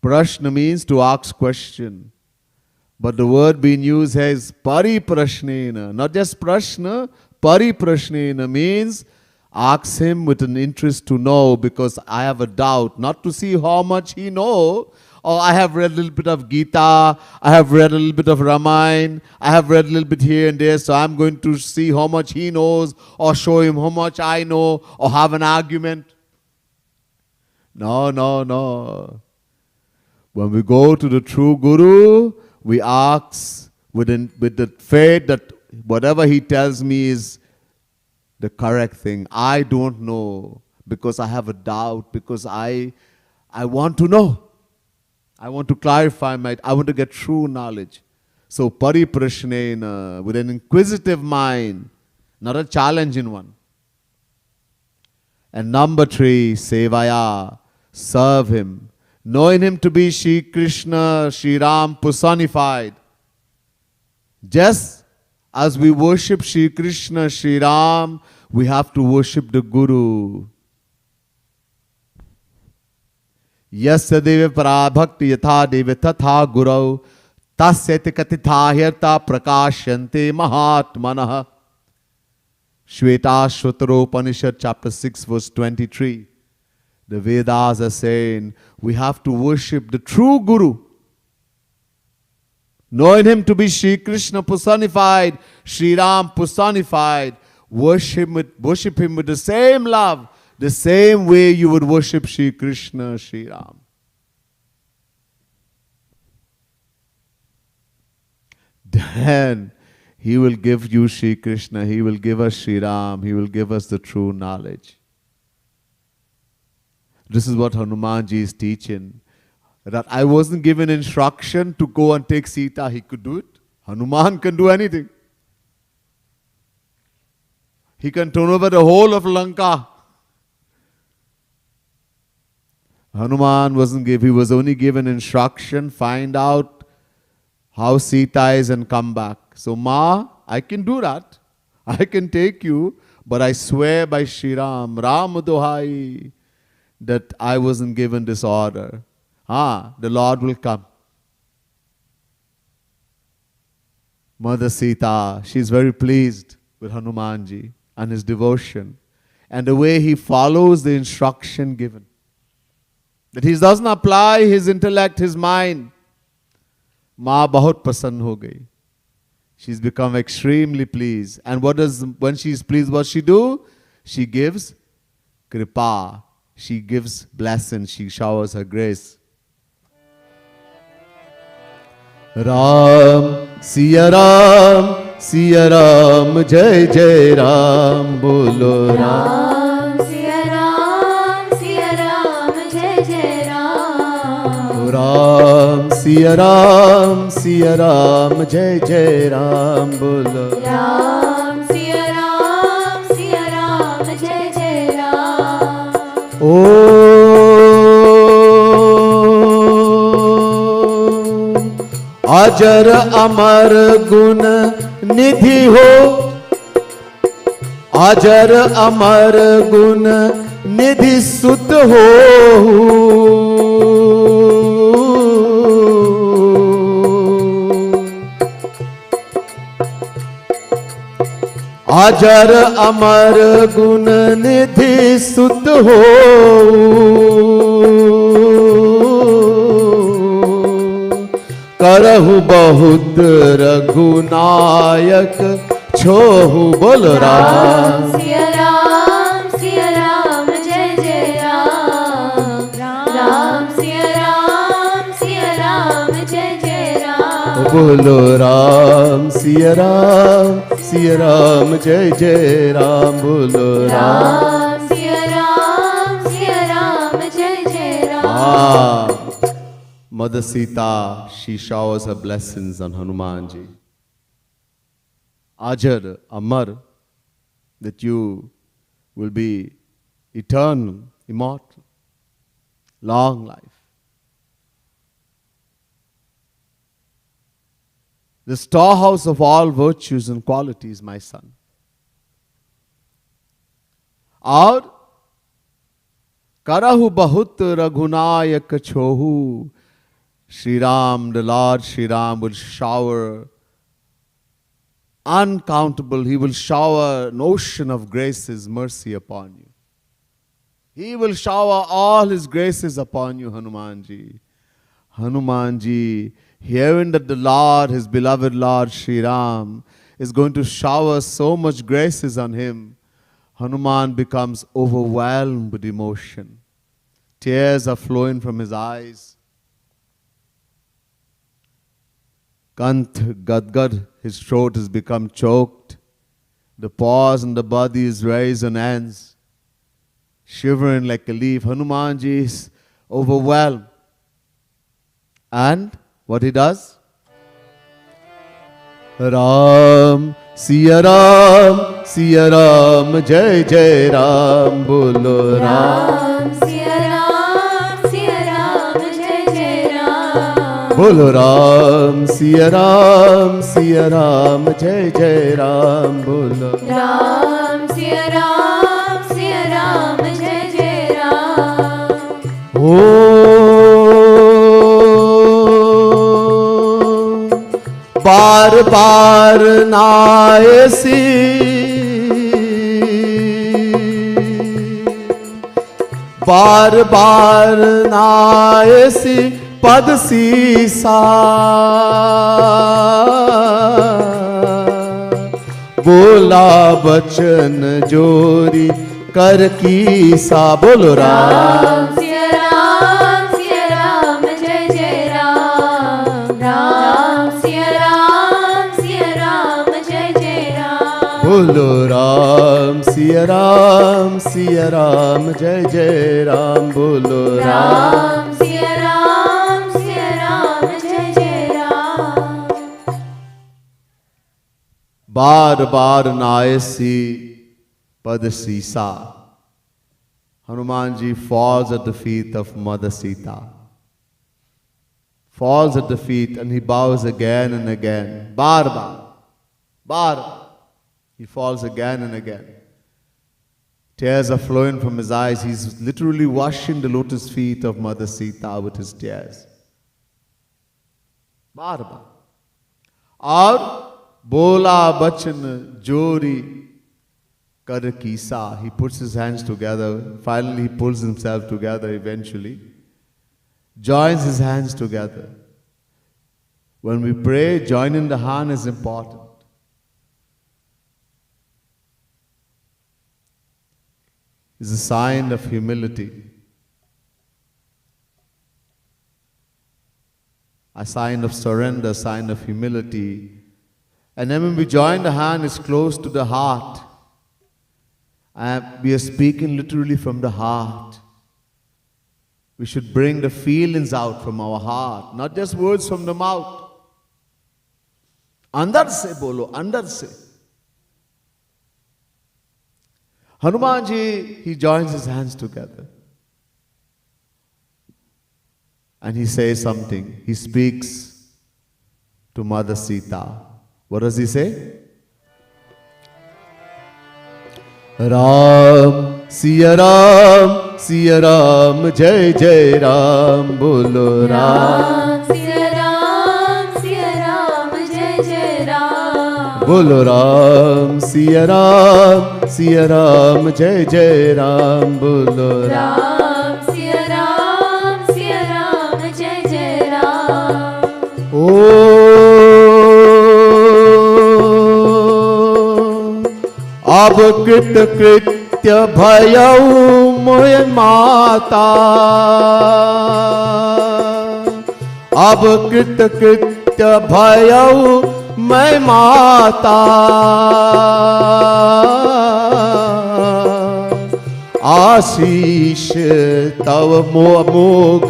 Prashna means to ask question. But the word being used here is pariprashnena. Not just prashna, pariprashnena means ask him with an interest to know, because I have a doubt, not to see how much he knows. Or I have read a little bit of Gita, I have read a little bit of Ramayana, I have read a little bit here and there, so I'm going to see how much he knows, or show him how much I know, or have an argument. No, no, no. When we go to the true Guru, we ask with the faith that whatever he tells me is the correct thing. I don't know because I have a doubt, because I want to know. I want to clarify I want to get true knowledge. So pariprashnena, with an inquisitive mind, not a challenging one. And number 3, sevaya, serve him. Knowing him to be Shri Krishna, Shri Ram personified. Just as we worship Shri Krishna, Shri Ram, we have to worship the Guru. Yasya deva parabhakti yatha deva tatha gurau tasyati katitha hirta prakashyante mahatmanah. Shvetashvatara Upanishad chapter 6 verse 23. The Vedas are saying we have to worship the true Guru. Knowing him to be Shri Krishna personified, Shri Ram personified, worship him with the same love, the same way you would worship Shri Krishna, Shri Ram. Then he will give you Shri Krishna, he will give us Shri Ram, he will give us the true knowledge. This is what Hanumanji is teaching. That I wasn't given instruction to go and take Sita. He could do it. Hanuman can do anything. He can turn over the whole of Lanka. Hanuman wasn't given. He was only given instruction. Find out how Sita is and come back. So Ma, I can do that. I can take you. But I swear by Shri Ram, Ram Dohai, that I wasn't given this order. The Lord will come. Mother Sita, she's very pleased with Hanumanji and his devotion and the way he follows the instruction given. That he doesn't apply his intellect, his mind. Ma bahut prasann ho gayi. She's become extremely pleased. And when she's pleased, what she do? She gives kripa. She gives blessing. She showers her grace. Ram, Siya Ram, Siya Ram, Jai Jai Ram, Bolo Ram. Siya Ram, Siya Ram, Jai Jai Ram. Ram, Siya Ram, Siya Ram, Jai Jai Ram, Bolo Ram, Siya Ram, Siya Ram, Jai Jai Ram. अजर अमर गुण निधि हो, अजर अमर गुण निधि सुत हो। अजर अमर गुण निधि सुत हो। करहु बहुत रघुनायक छोहु बोल राम। सिया राम जय जय राम। राम सिया राम जय जय राम। बोलो राम सिया राम जय जय राम। बोलो राम सिया राम जय जय Ram. Mother Sita, she showers her blessings on Hanumanji. Ajar, Amar, that you will be eternal, immortal, long life. The storehouse of all virtues and qualities, my son. और करहु बहुत Raghunayak छोहु. Shri Ram, the Lord Shri Ram will shower uncountable, He will shower an ocean of graces, mercy upon you. He will shower all His graces upon you, Hanumanji. Hanumanji, hearing that the Lord, His beloved Lord Shri Ram, is going to shower so much graces on him, Hanuman becomes overwhelmed with emotion. Tears are flowing from his eyes. Kanth Gadgad, his throat has become choked. The paws and the body is raised on ends. Shivering like a leaf, Hanumanji is overwhelmed. And what he does? Ram, Siya Ram, Jai Jai Ram, Bolo Ram. Siya Ram, Jai Jai Ram. Bolo Ram, Siya Ram, Jai Jai Ram, Bolo Ram, Siya Ram, Jai Jai Ram. बार बार नायसी बार बार नायसी पद सीसा बोला बचन जोरी कर की सा बोलो राम बोलो राम सिया राम जय जय राम बोलो राम सिया राम जय जय राम. बार बार नायसी पद सीसा. Hanumanji falls at the feet of Mother Sita. Falls at the feet and he bows again and again. Bar bar. He falls again and again. Tears are flowing from his eyes. He's literally washing the lotus feet of Mother Sita with his tears. Bar bar. Aur bola bachan jori kar kisa. He puts his hands together. Finally he pulls himself together eventually. Joins his hands together. When we pray, joining the hand is important. It's a sign of humility. A sign of surrender, a sign of humility. And then when we join the hand, it's close to the heart. And we are speaking literally from the heart. We should bring the feelings out from our heart, not just words from the mouth. Andar se bolo, andar se. Hanumanji, he joins his hands together. and he says something. He speaks to Mother Sita. What does he say? Ram, Siya Ram, Siya Ram, Jai Jai Ram, Bolo Ram. Siya Ram, Siya Ram, Jai Jai Ram. Bolo Ram, Siya Ram, Siya Ram, Jai Jai Ram, Bolo Ram. Ram, Siya Ram, Siya Ram, Jai Jai Ram. अब कृत कृत्य भयऊ मोय माता अब कृत कृत्य भयऊ मैं माता आशीष तव मोघ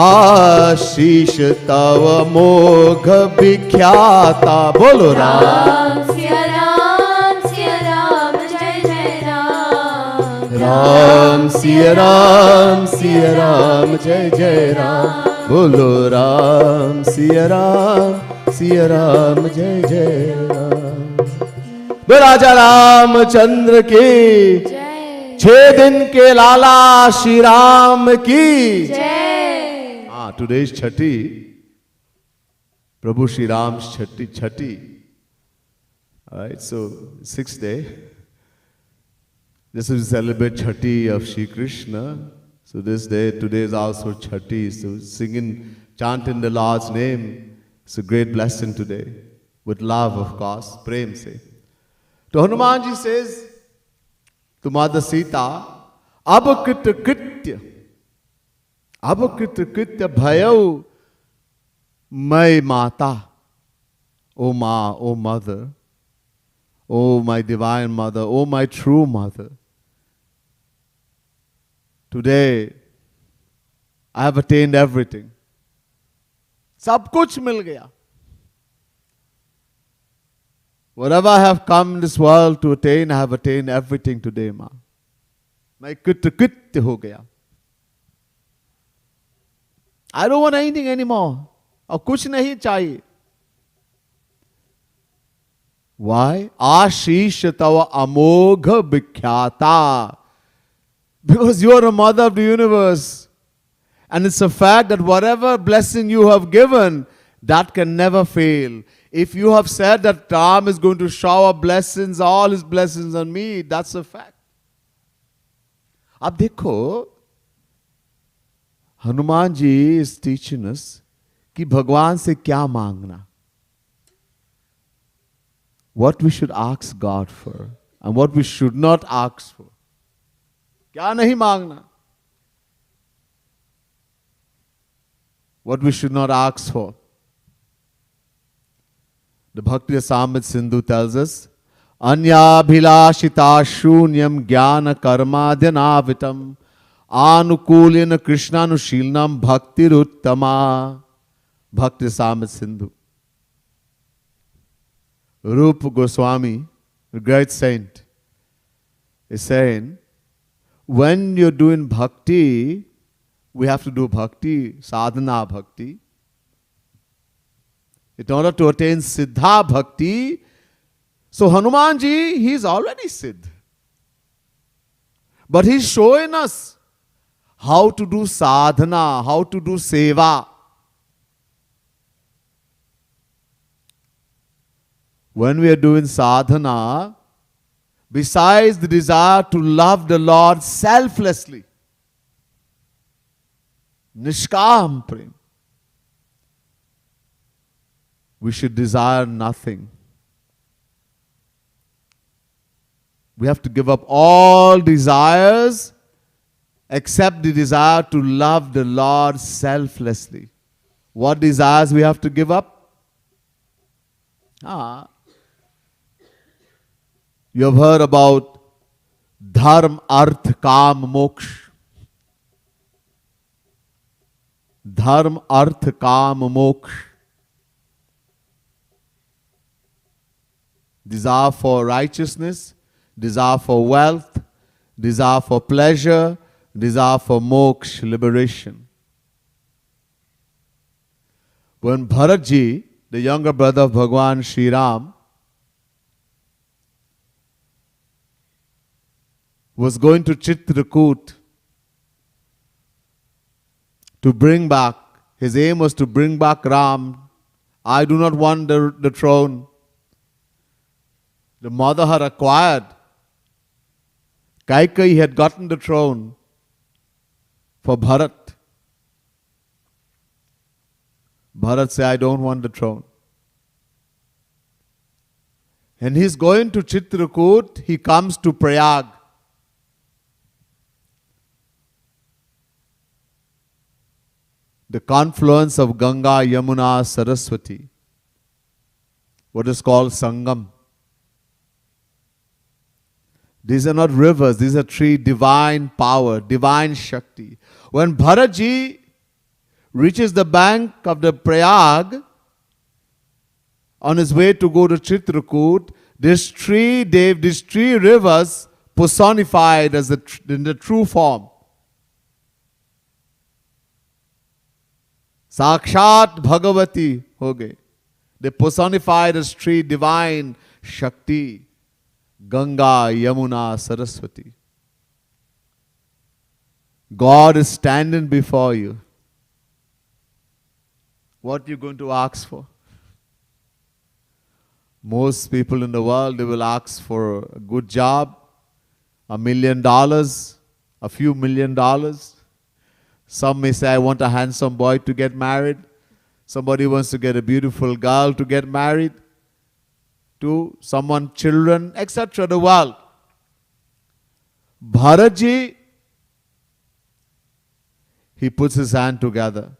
आशीष तव मोघ विख्याता बोलो Ram Siya Ram, Siya Ram, Jai Jai Ram. Ram Siya Ram Siya Ram जय जय राम बोलो राम सिया राम जय जय राम बोल राजा रामचंद्र की जय 6 दिन के लाला श्री राम की जय. Today is Chhathi Prabhu Shri Ram Chhathi Alright, so 6th day. This is celebrate Chhati of Shri Krishna. So this day, today is also Chhati. So singing, chanting the Lord's name, it's a great blessing today. With love, of course, prem se. So Hanuman ji says to Mother Sita, Abakrit kritya bhayau mai mata. O ma, O mother. Oh, my divine mother, oh, my true mother. Today, I have attained everything. Sab kuch mil gaya. Whatever I have come in this world to attain, I have attained everything today, ma. My krit ho gaya. I don't want anything anymore. Aur kuch nahi chahiye. Why? Ashish tava amogha bikhyata. Because you are a mother of the universe. And it's a fact that whatever blessing you have given, that can never fail. If you have said that Ram is going to shower blessings, all his blessings on me, that's a fact. Ab dekho, Hanuman ji is teaching us कि भगवान से क्या मांगना. What we should ask God for and what we should not ask for. क्या नहीं मांगना. What we should not ask for. The Bhakti Rasamrita Sindhu tells us, Anyabhilashita shunyam jnana karmadhyanavitam anukulina krishnanushilnam bhaktiruttama. Bhakti Rasamrita Sindhu. Rupa Goswami, the great saint, is saying, when you're doing bhakti, we have to do bhakti, sadhana bhakti. In order to attain siddha bhakti, so Hanumanji, he's already siddh. But he's showing us how to do sadhana, how to do seva. When we are doing sadhana, besides the desire to love the Lord selflessly, nishkam prem, we should desire nothing. We have to give up all desires except the desire to love the Lord selflessly. What desires we have to give up? You have heard about dharma, artha, kam, moksha. Dharma, artha, kam, moksha. Desire for righteousness, desire for wealth, desire for pleasure, desire for moksha, liberation. When Bharatji, the younger brother of Bhagwan Shri Ram, was going to Chitrakoot to bring back, his aim was to bring back Ram. I do not want the throne. The mother had acquired. Kaikeyi had gotten the throne for Bharat. Bharat said, I don't want the throne. And he's going to Chitrakoot, he comes to Prayag. The confluence of Ganga, Yamuna, Saraswati. What is called Sangam. These are not rivers, these are three divine power, divine Shakti. When Bharatji reaches the bank of the Prayag, on his way to go to Chitrakoot, these three rivers personified as in the true form. Sakshat Bhagavati ho gaye. They personified as three divine Shakti. Ganga, Yamuna, Saraswati. God is standing before you. What are you going to ask for? Most people in the world, they will ask for a good job, $1 million, a few $1 million. Some may say, I want a handsome boy to get married. Somebody wants to get a beautiful girl to get married to. Someone, children, etc. The world. Bharatji, he puts his hand together.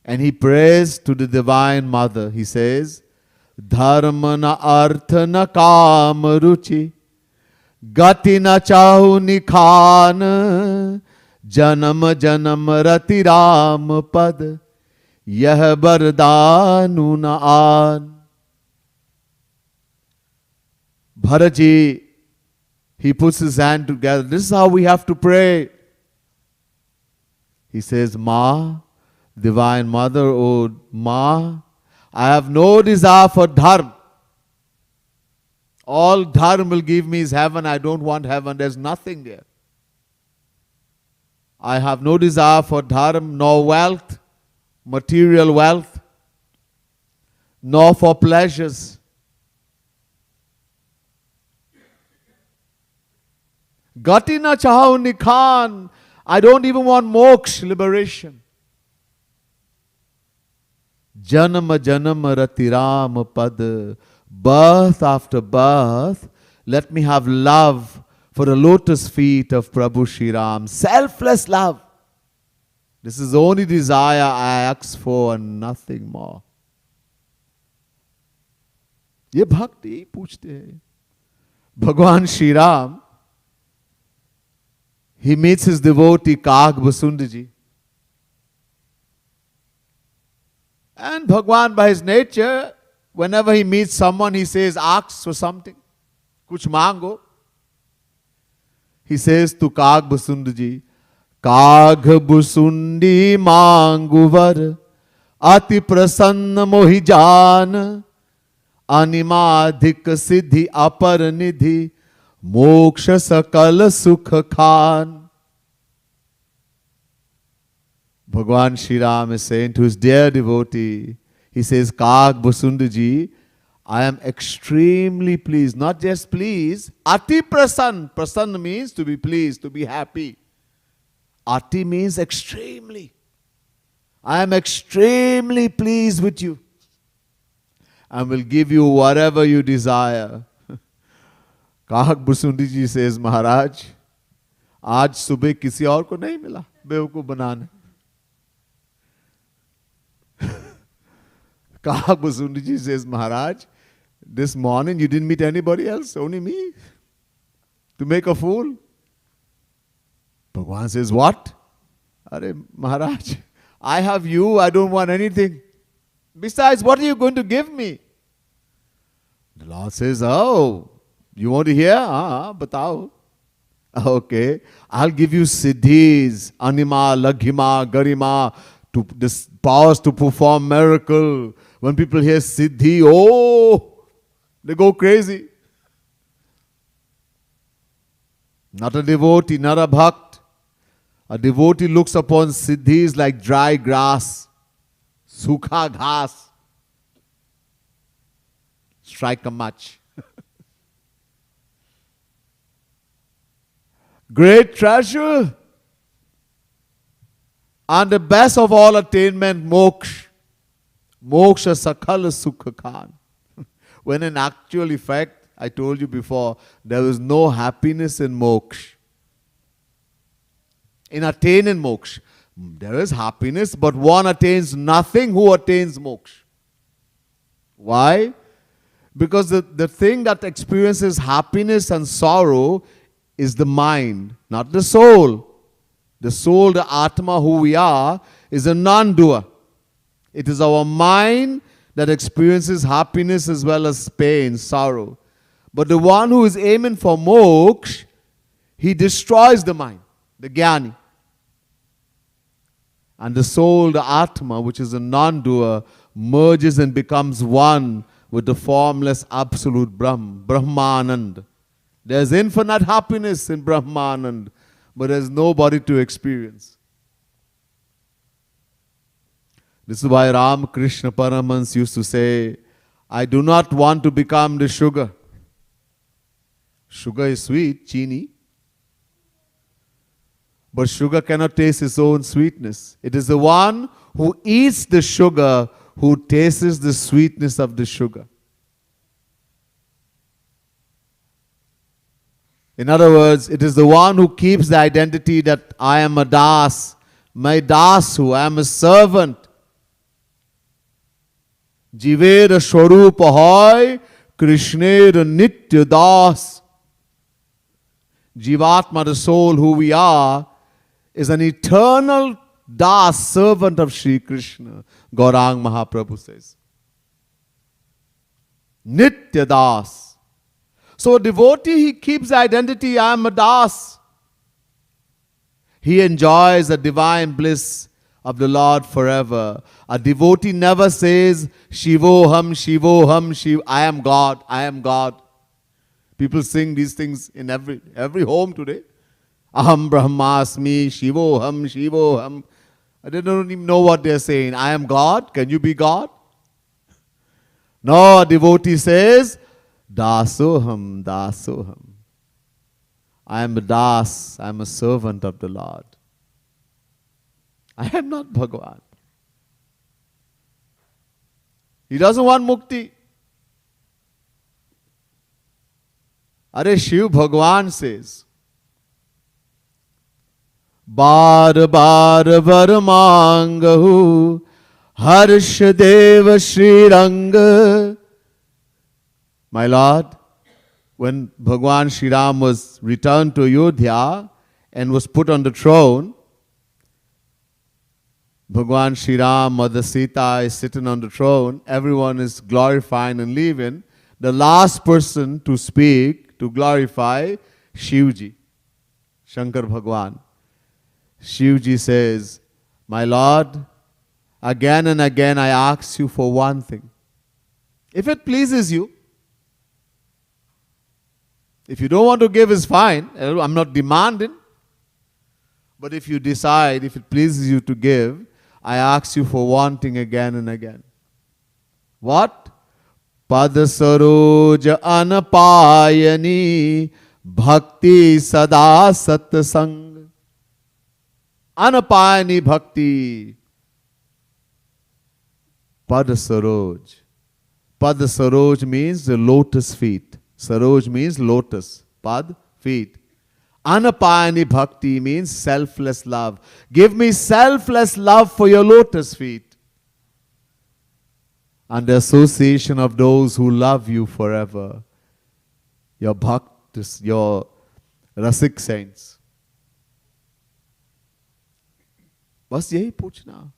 And he prays to the Divine Mother. He says, Dharma na artha na kam ruchi, gati na chahu nikhan, janam janam rati ram pad, yah bardanu na an. Bharatji, he puts his hand together. This is how we have to pray. He says, Ma, Divine Mother, oh Ma, I have no desire for dharma. All dharma will give me is heaven. I don't want heaven. There's nothing there. I have no desire for dharma, nor wealth, material wealth, nor for pleasures. Gati na chahu nikhan. I don't even want moksha, liberation. Janama janama ratiram pad. Birth after birth, let me have love for the lotus feet of Prabhu Shri Ram. Selfless love. This is the only desire I ask for and nothing more. ये भक्ति पूछते हैं. Bhagwan Shri Ram, he meets his devotee Kag Basundaji. And Bhagwan, by his nature, whenever he meets someone, he says, ask for something. Kuch mango. He says to Kag Basundaji, Kag Basundi manguvar, ati prasanna mohi jaan, animadhik siddhi apar nidhi, moksha sakal sukha khan. Bhagwan Shri Ram is saying to his dear devotee, he says, Kag Basundaji, I am extremely pleased. Not just pleased, Ati prasanna. Prasanna means to be pleased, to be happy. Ati means extremely. I am extremely pleased with you. And will give you whatever you desire. Kag Basundaji says, Maharaj, आज सुबह किसी और को नहीं मिला बेवकूफ बनाने. Kag Basundaji says, Maharaj, this morning you didn't meet anybody else, only me, to make a fool. Bhagwan says, what? Arey Maharaj, I have you, I don't want anything. Besides, what are you going to give me? The Lord says, oh, you want to hear? Batao. Okay, I'll give you siddhis, anima, laghima, garima, to this powers to perform miracle. When people hear siddhi, oh, they go crazy. Not a devotee, not a bhakt. A devotee looks upon siddhis like dry grass, sukha ghas. Strike a match. Great treasure. And the best of all attainment, moksha. Moksha sakala sukha khan. When in actual effect, I told you before, there is no happiness in moksha. In attaining moksha, there is happiness, but one attains nothing who attains moksha. Why? Because the thing that experiences happiness and sorrow is the mind, not the soul. The soul, the Atma, who we are, is a non-doer. It is our mind that experiences happiness as well as pain, sorrow. But the one who is aiming for moksha, he destroys the mind, the jnani. And the soul, the Atma, which is a non-doer, merges and becomes one with the formless absolute Brahm, Brahmanand. There's infinite happiness in Brahmanand, but there's nobody to experience. This is why Ramakrishna Paramahans used to say, I do not want to become the sugar. Sugar is sweet, chini. But sugar cannot taste its own sweetness. It is the one who eats the sugar who tastes the sweetness of the sugar. In other words, it is the one who keeps the identity that I am a das, my dasu, I am a servant. Jivera Swarupa hoy, Krishnera Nitya Das. Jivatma, the soul who we are, is an eternal das, servant of Shri Krishna. Gaurang Mahaprabhu says. Nitya Das. So a devotee, he keeps the identity, I am a das. He enjoys the divine bliss of the Lord forever. A devotee never says, Shivoham, Shivoham, I am God, I am God. People sing these things in every home today. Aham Brahmasmi, Shivoham, Shivoham. They don't even know what they're saying. I am God. Can you be God? No, a devotee says, Dasoham, Dasoham. I am a das. I am a servant of the Lord. I am not Bhagavan. He doesn't want mukti. Are Shiv Bhagavan says, Bar bar varmangahu harsh deva Shri Ranga. My Lord, when Bhagwan Shri Ram was returned to Ayodhya and was put on the throne, Bhagwan Shri Ram, Mother Sita is sitting on the throne, everyone is glorifying and leaving. The last person to speak, to glorify, Shivji, Shankar Bhagwan. Shivji says, my Lord, again and again I ask you for one thing. If it pleases you, if you don't want to give, is fine. I'm not demanding. But if you decide, if it pleases you to give, I ask you for one thing again and again. What? Pada saroja anapayani bhakti sada satsang. Anapayani bhakti. Pada saroj. Pada saroj means the lotus feet. Saroj means lotus. Pad, feet. Anapayani bhakti means selfless love. Give me selfless love for your lotus feet. And the association of those who love you forever. Your bhaktas, your rasik saints. बस यही पूछना.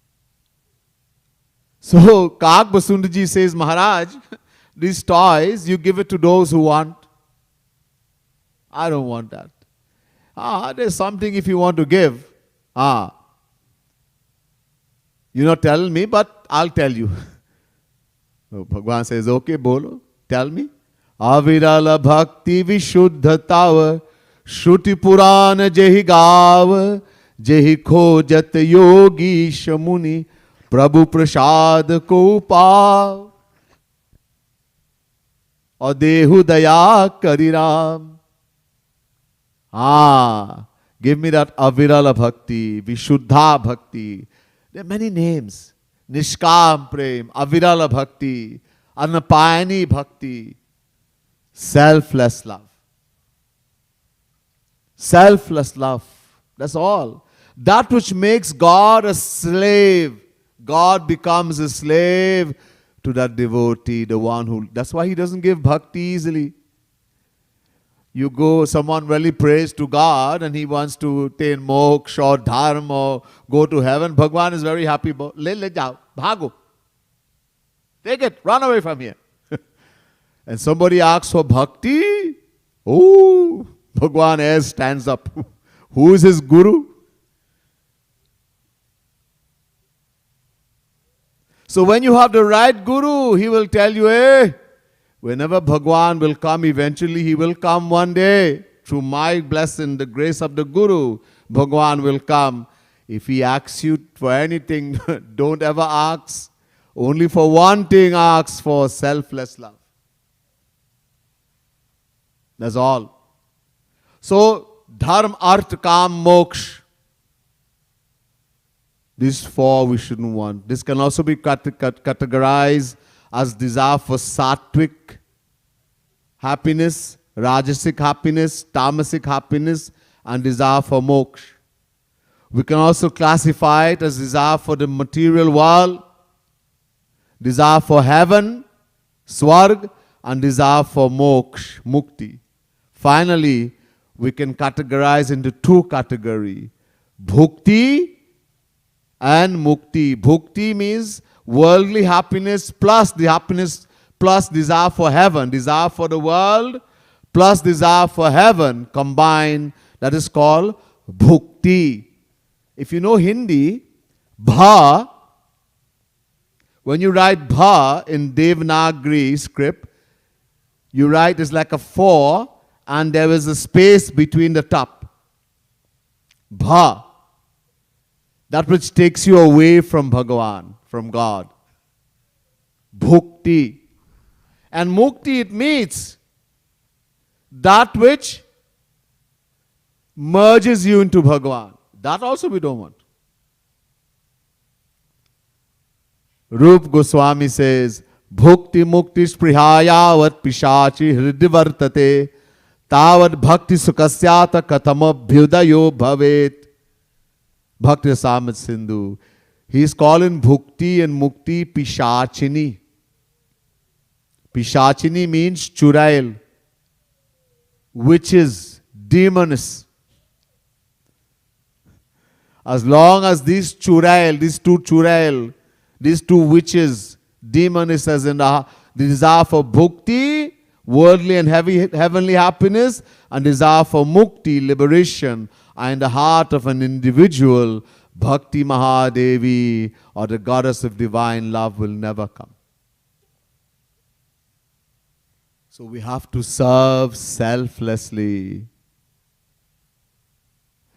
So Kak Basundaji says, Maharaj, these toys, you give it to those who want. I don't want that. There's something if you want to give. You're not telling me, but I'll tell you. So Bhagwan says, okay, bolo, tell me. Avirala bhakti vishuddha tav, shruti purana jehi gav, jehi khojat yogi shamuni, prabhu prasad ko pav. Aur dehu daya kariram. Give me that avirala bhakti, vishuddha bhakti. There are many names. Nishkam Prem, Avirala Bhakti, Anapayani Bhakti, selfless love. Selfless love. That's all. That which makes God a slave. God becomes a slave to that devotee, the one who... That's why he doesn't give bhakti easily. You go, someone really prays to God and he wants to attain moksha or dharma or go to heaven. Bhagwan is very happy. Le jao, bhago. Take it, run away from here. And somebody asks for bhakti. Oh, Bhagwan as stands up. Who is his guru? So when you have the right guru, he will tell you, hey, whenever Bhagwan will come, eventually he will come one day. Through my blessing, the grace of the Guru, Bhagwan will come. If he asks you for anything, don't ever ask. Only for one thing ask, for selfless love. That's all. So, dharma, artha, kam, moksha. These four we shouldn't want. This can also be categorized as desire for sattvic happiness, rajasic happiness, tamasic happiness, and desire for moksha. We can also classify it as desire for the material world, desire for heaven, swarg, and desire for moksha, mukti. Finally, we can categorize into two categories, bhukti and mukti. Bhukti means worldly happiness plus the happiness plus desire for heaven, desire for the world plus desire for heaven combined. That is called bhukti. If you know Hindi, bha, when you write bha in Devanagari script, you write it's like a 4 and there is a space between the top. Bha. That which takes you away from Bhagavan, from God. Bhukti. And mukti, it means that which merges you into Bhagavan. That also we don't want. Rup Goswami says, Bhukti mukti sprihayavat pishachi hridivartate tavad bhakti sukasyata katamabhyudayo bhavet. Bhakti Rasamrita Sindhu. He is calling bhukti and mukti pishachini. Pishachini means churail, witches, demons. As long as these two witches, demonesses in the desire for bhukti, worldly and heavenly happiness, and desire for mukti, liberation, are in the heart of an individual, Bhakti Mahadevi or the goddess of divine love will never come. So we have to serve selflessly.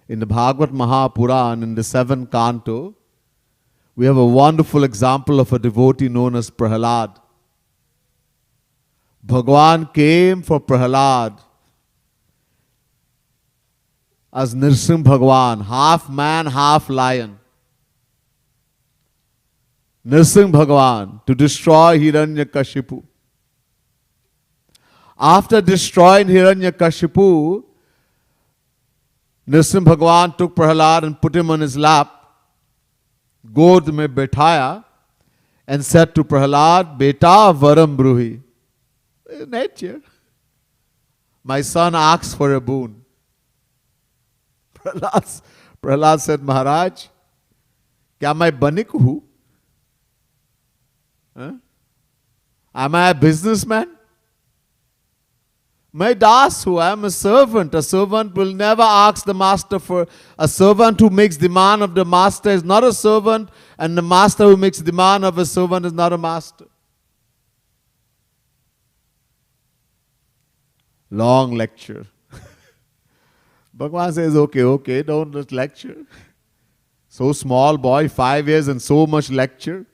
In the Bhagavad Mahapuran, in the 7th canto, we have a wonderful example of a devotee known as Prahalad. Bhagwan came for Prahalad as Nrsimha Bhagwan, half man, half lion. Nrsimha Bhagwan to destroy Hiranyakashipu. After destroying Hiranyakashipu, Nrsimha Bhagwan took Prahalad and put him on his lap, God mein bethaya, and said to Prahalad, Beta varam bruhi. Nature. My son asks for a boon. Prahalad said, Maharaj, kya main banik hu? Am I a businessman? मैं दास हूं, I am a servant. A servant will never ask the master for. A servant who makes demand of the master is not a servant, and the master who makes demand of a servant is not a master. Long lecture. Bhagavan says, okay, don't just lecture. So small boy, 5 years and so much lecture.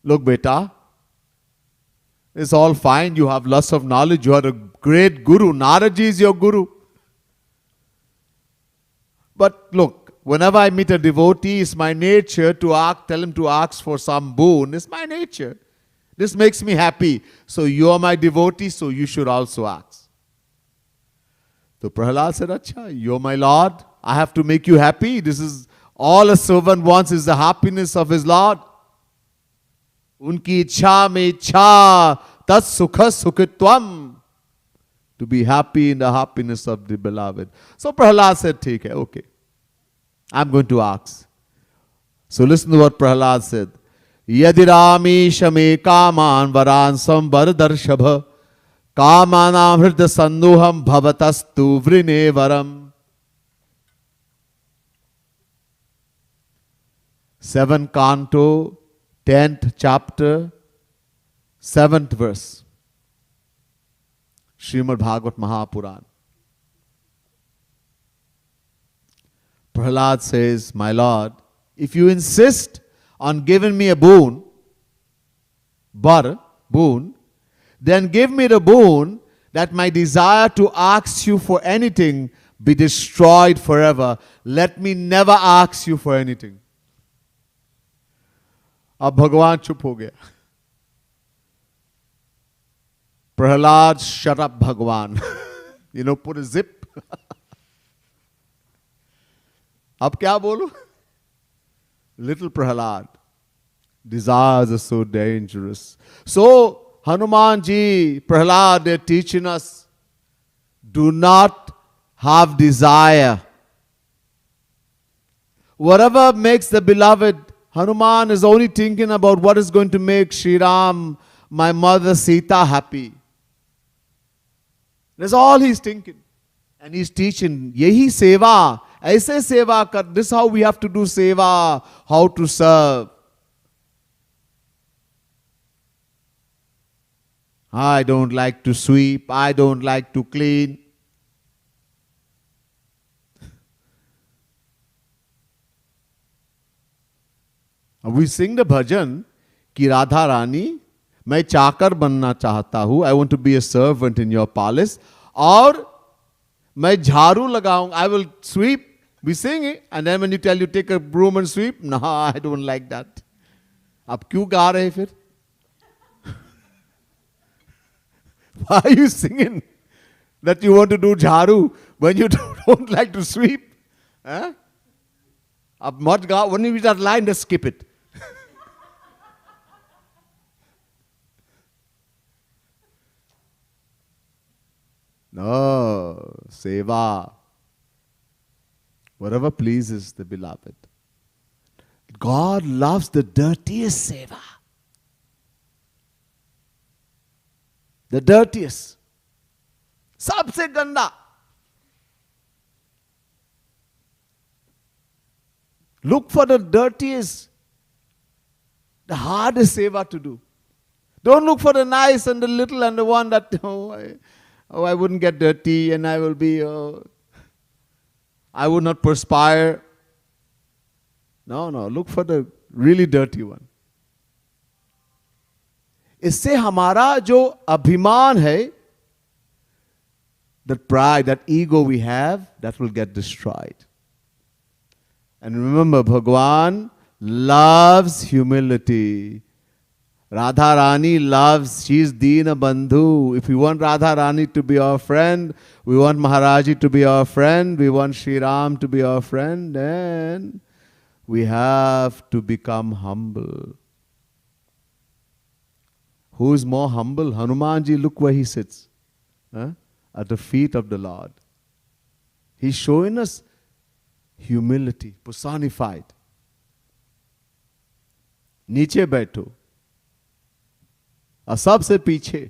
Look, beta, it's all fine. You have lots of knowledge. You are a great guru. Naraji is your guru. But look, whenever I meet a devotee, it's my nature to ask, tell him to ask for some boon. It's my nature. This makes me happy. So you are my devotee, so you should also ask. So Prahlad said, Acha, you're my Lord. I have to make you happy. This is all a servant wants is the happiness of his Lord. Unki ichha mein ichha tat sukha sukhitvam. To be happy in the happiness of the beloved. So Prahlad said, take it, okay. I'm going to ask. So listen to what Prahlad said. Yadirami shame kaman varansam vardarshabha kamanam hrida sanduham bhavatastu vrine varam. 7th canto, 10th chapter, 7th verse. Srimad Bhagavat Mahapuran. Prahlad says, my Lord, if you insist on giving me a boon, then give me the boon that my desire to ask you for anything be destroyed forever. Let me never ask you for anything. अब भगवान चुप हो गया. Prahlad, shut up, Bhagwan. Put a zip. अब क्या बोलूं? Little Prahlad. Desires are so dangerous. So, Hanumanji, Prahlad, they're teaching us, do not have desire. Whatever makes the beloved, Hanuman is only thinking about what is going to make Shri Ram, my mother Sita, happy. That's all he's thinking. And he's teaching, yehi seva, aise seva kar. This is how we have to do seva, how to serve. I don't like to sweep, I don't like to clean. We sing the bhajan कि राधा रानी मैं चाकर बनना चाहता हूं, I want to be a servant in your palace, और मैं झाड़ू लगाऊं, I will sweep. We sing it, and then when you tell you take a broom and sweep, no, I don't like that. अब क्यों गा रहे फिर? Why are you singing that you want to do jharu when you don't like to sweep? Huh? अब मत गा, when you read that line, just skip it. No, seva. Whatever pleases the beloved. God loves the dirtiest seva. The dirtiest. सबसे गंदा. Look for the dirtiest, the hardest seva to do. Don't look for the nice and the little and the one that, I wouldn't get dirty and I will be, I would not perspire. No, look for the really dirty one. इससे हमारा जो अभिमान है, that pride, that ego we have, that will get destroyed. And remember, Bhagwan loves humility. Radha Rani loves, she is Deena Bandhu. If we want Radha Rani to be our friend, we want Maharaji to be our friend, we want Shri Ram to be our friend, then we have to become humble. Who is more humble? Hanumanji, look where he sits. At the feet of the Lord. He's showing us humility, personified. नीचे बैठो और सबसे पीछे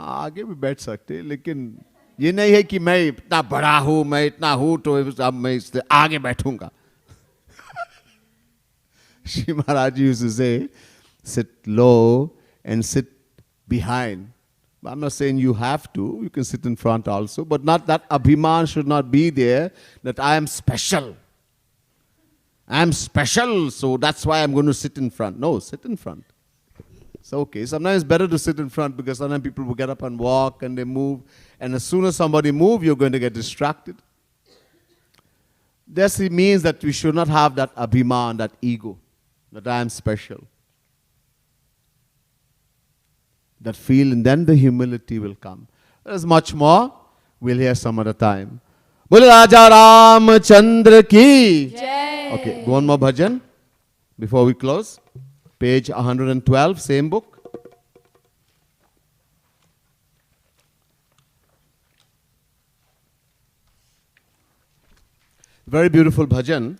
आगे भी बैठ सकते, लेकिन ये नहीं है कि मैं इतना बड़ा हूं, मैं इतना हूं तो अब मैं इससे आगे बैठूंगा. Shri Maharaj used to say, sit low and sit behind. I'm not saying you have to, you can sit in front also, but not that abhiman should not be there, that I am special. I am special, so that's why I'm going to sit in front. No, sit in front. It's okay. Sometimes it's better to sit in front because sometimes people will get up and walk and they move, and as soon as somebody moves, you're going to get distracted. This means that we should not have that abhiman, that ego, that I am special. That feel, and then the humility will come. There's much more. We'll hear some other time. Bole Raja Ramchandra ki. Jai. Okay, one more bhajan before we close. Page 112, same book. Very beautiful bhajan.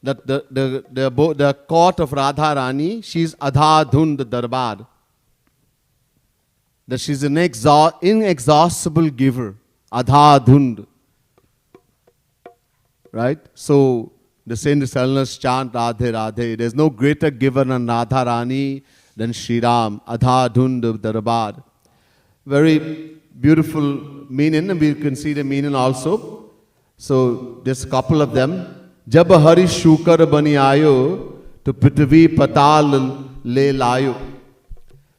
That the court of Radha Rani, she's Adha-dhund Darbar. That she's an inexhaustible giver. Adha-dhund. Right? So, the saints tell us chant Radhe Radhe. There's no greater giver than Radha Rani than Shri Ram. Adha-dhund Darbar. Very beautiful meaning, and we can see the meaning also. So, there's a couple of them. जब हरि शूकर बनी आयो तो पृथ्वी पताल ले लायो.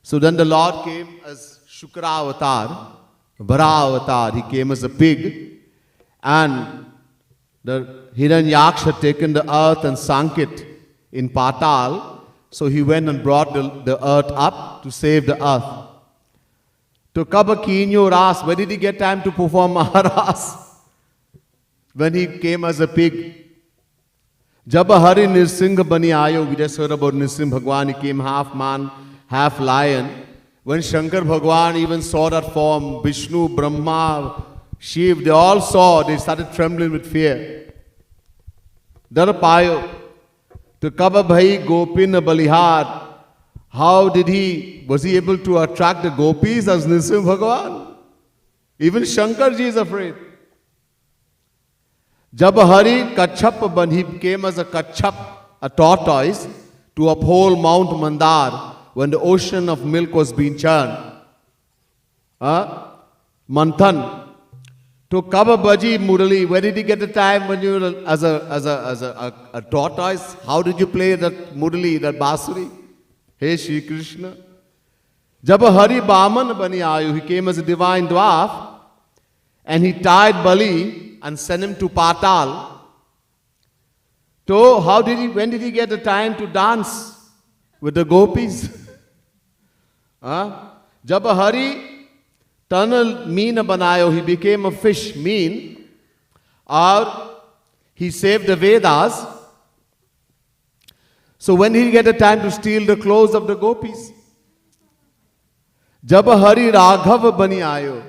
So then the Lord came as Shukra avatar, Vara avatar. He came as a pig, and the Hiranyaksha had taken the earth and sunk it in Patal. So he went and brought the earth up to save the earth. To Kaba Kinyo Ras, where did he get time to perform Maharas? When he came as a pig. Jab Hari Nirsingh Bani Ayo, we just heard about Nirsingh Bhagwan, he came half man, half lion. When Shankar Bhagwan even saw that form, Vishnu, Brahma, Shiv, they all saw, they started trembling with fear. Dar Payo, to Kaba Bhai Gopin Balihar, how was he able to attract the gopis as Nirsingh Bhagwan? Even Shankarji is afraid. Jab Hari Kachap Ban, he came as a Kachap, a tortoise, to uphold Mount Mandar when the ocean of milk was being churned. Manthan. To Kaba Baji Murali, where did he get the time when you were as a tortoise? How did you play that Murali, that Basuri? Hey Shri Krishna. Jab Hari Baman Bani Ayu, he came as a divine dwarf, and he tied Bali and sent him to Patal. So when did he get the time to dance with the gopis? Jab Hari Tanal Meena Banayo, he became a fish, mean, or he saved the Vedas. So when did he get the time to steal the clothes of the gopis? Jab Hari Raghav Bani Ayo,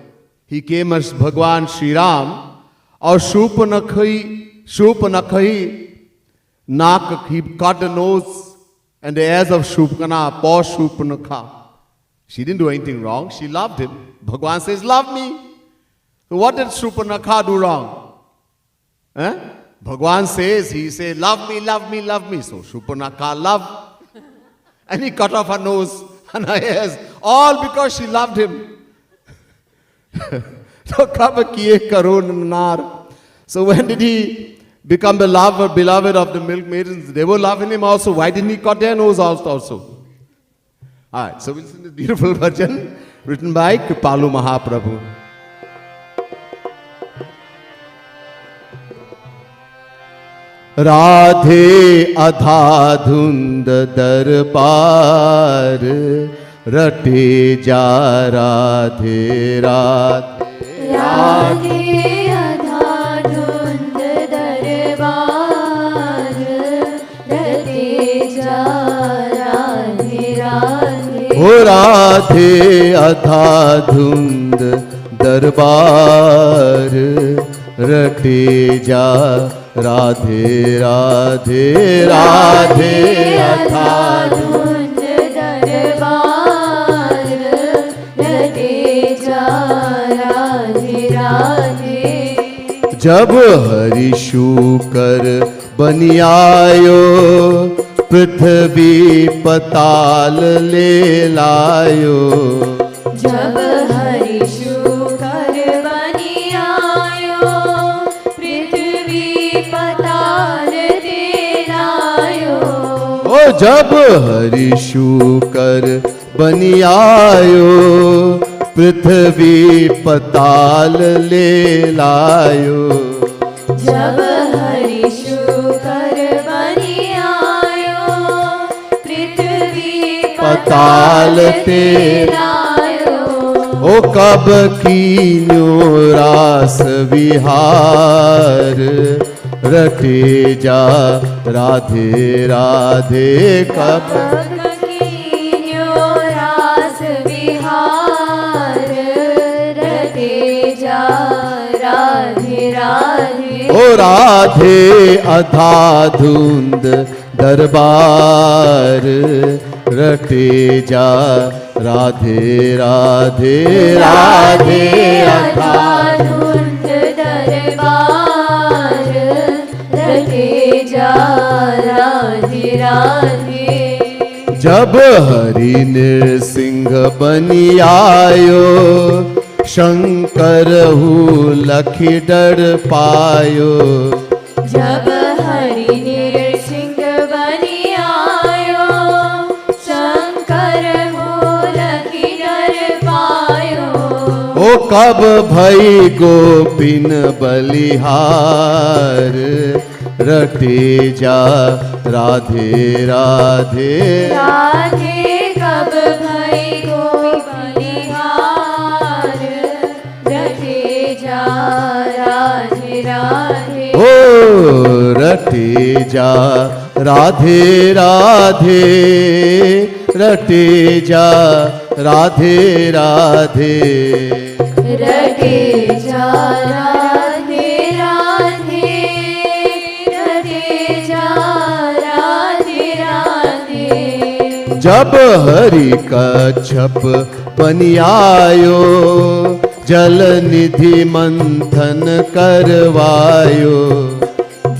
he came as Bhagwan Shri Ram. Or Shupanakhai, Nak, he cut the nose and the ears of Shupana, poor Shupanakha. She didn't do anything wrong, she loved him. Bhagwan says, love me. So what did Shupanakha do wrong? Bhagwan says, he said, love me, love me, love me. So Shupanakha loved. And he cut off her nose and her ears, all because she loved him. So when did he become the beloved of the milk maidens? They were loving him also. Why didn't he cut their nose also? Alright, so we'll sing this beautiful bhajan written by Kripalu Mahaprabhu. Radhe Adha-dhund Darbar Rate Ja Radhe Radhe Radhe Adha-dhund Darbar Rate Ja Radhe Radhe. O Radhe Adha-dhund Darbar Rate Ja Radhe Radhe Radhe Adha-dhund Darbar जब हरि शूकर बनि आयो, पृथ्वी पताल ले लायो। जब हरि शूकर बनि आयो, पृथ्वी पताल ले लायो। ओ जब हरि शूकर बनि आयो, पृथ्वी पताल ले लायो। जब हरि शूकर बनि आयो, पृथ्वी पताल ते लायो। ओ कब कीन्यो रास विहार, रटे जा राधे राधे। कब कीन्यो रास विहार, रटे जा राधे राधे। ओ राधे अधा धुंध दरबार, रटे जा राधे राधे राधे। अधा धुंध दरबार, रटे जा राधे राधे। जब हरि नृसिंह बनि आयो, शंकर लखी डर पायो। जब हरि नृसिंह बनि आयो, शंकर लखी डर पायो। ओ कब भई गोपिन बलिहार, रटे जा राधे राधे। राधे कब भई गोपिनिहार, रटे जा राधे राधे। ओ रटे जा राधे राधे, रटे जा राधे राधे। रटे जा राधे राधे, रटे जा राधे राधे। जब हरि कच्छप बनि आयो, जल निधि मंथन करवायो।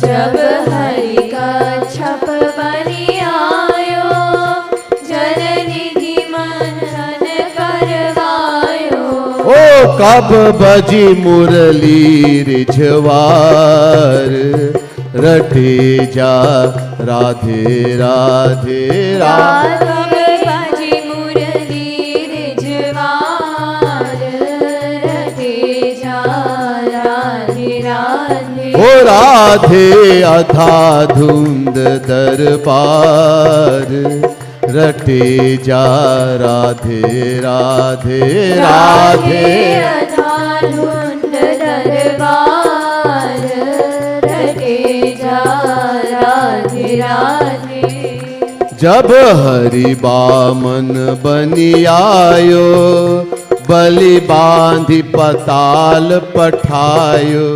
जब हरि कच्छप बनि आयो, जल निधि मंथन करवायो। ओ कब बजी मुरली रिझवार, रटे जा राधे राधे राधे। कब बजी मुरली रिझवार, रटे जा राधे राधे। ओ राधे अधा धुंध दरबार, रटे जा राधे राधे राधे। अधा धुंध दरबार, रटे जा राधे राधे। जब हरि बामन बनि आयो, बलि बांधि पताल पठायो।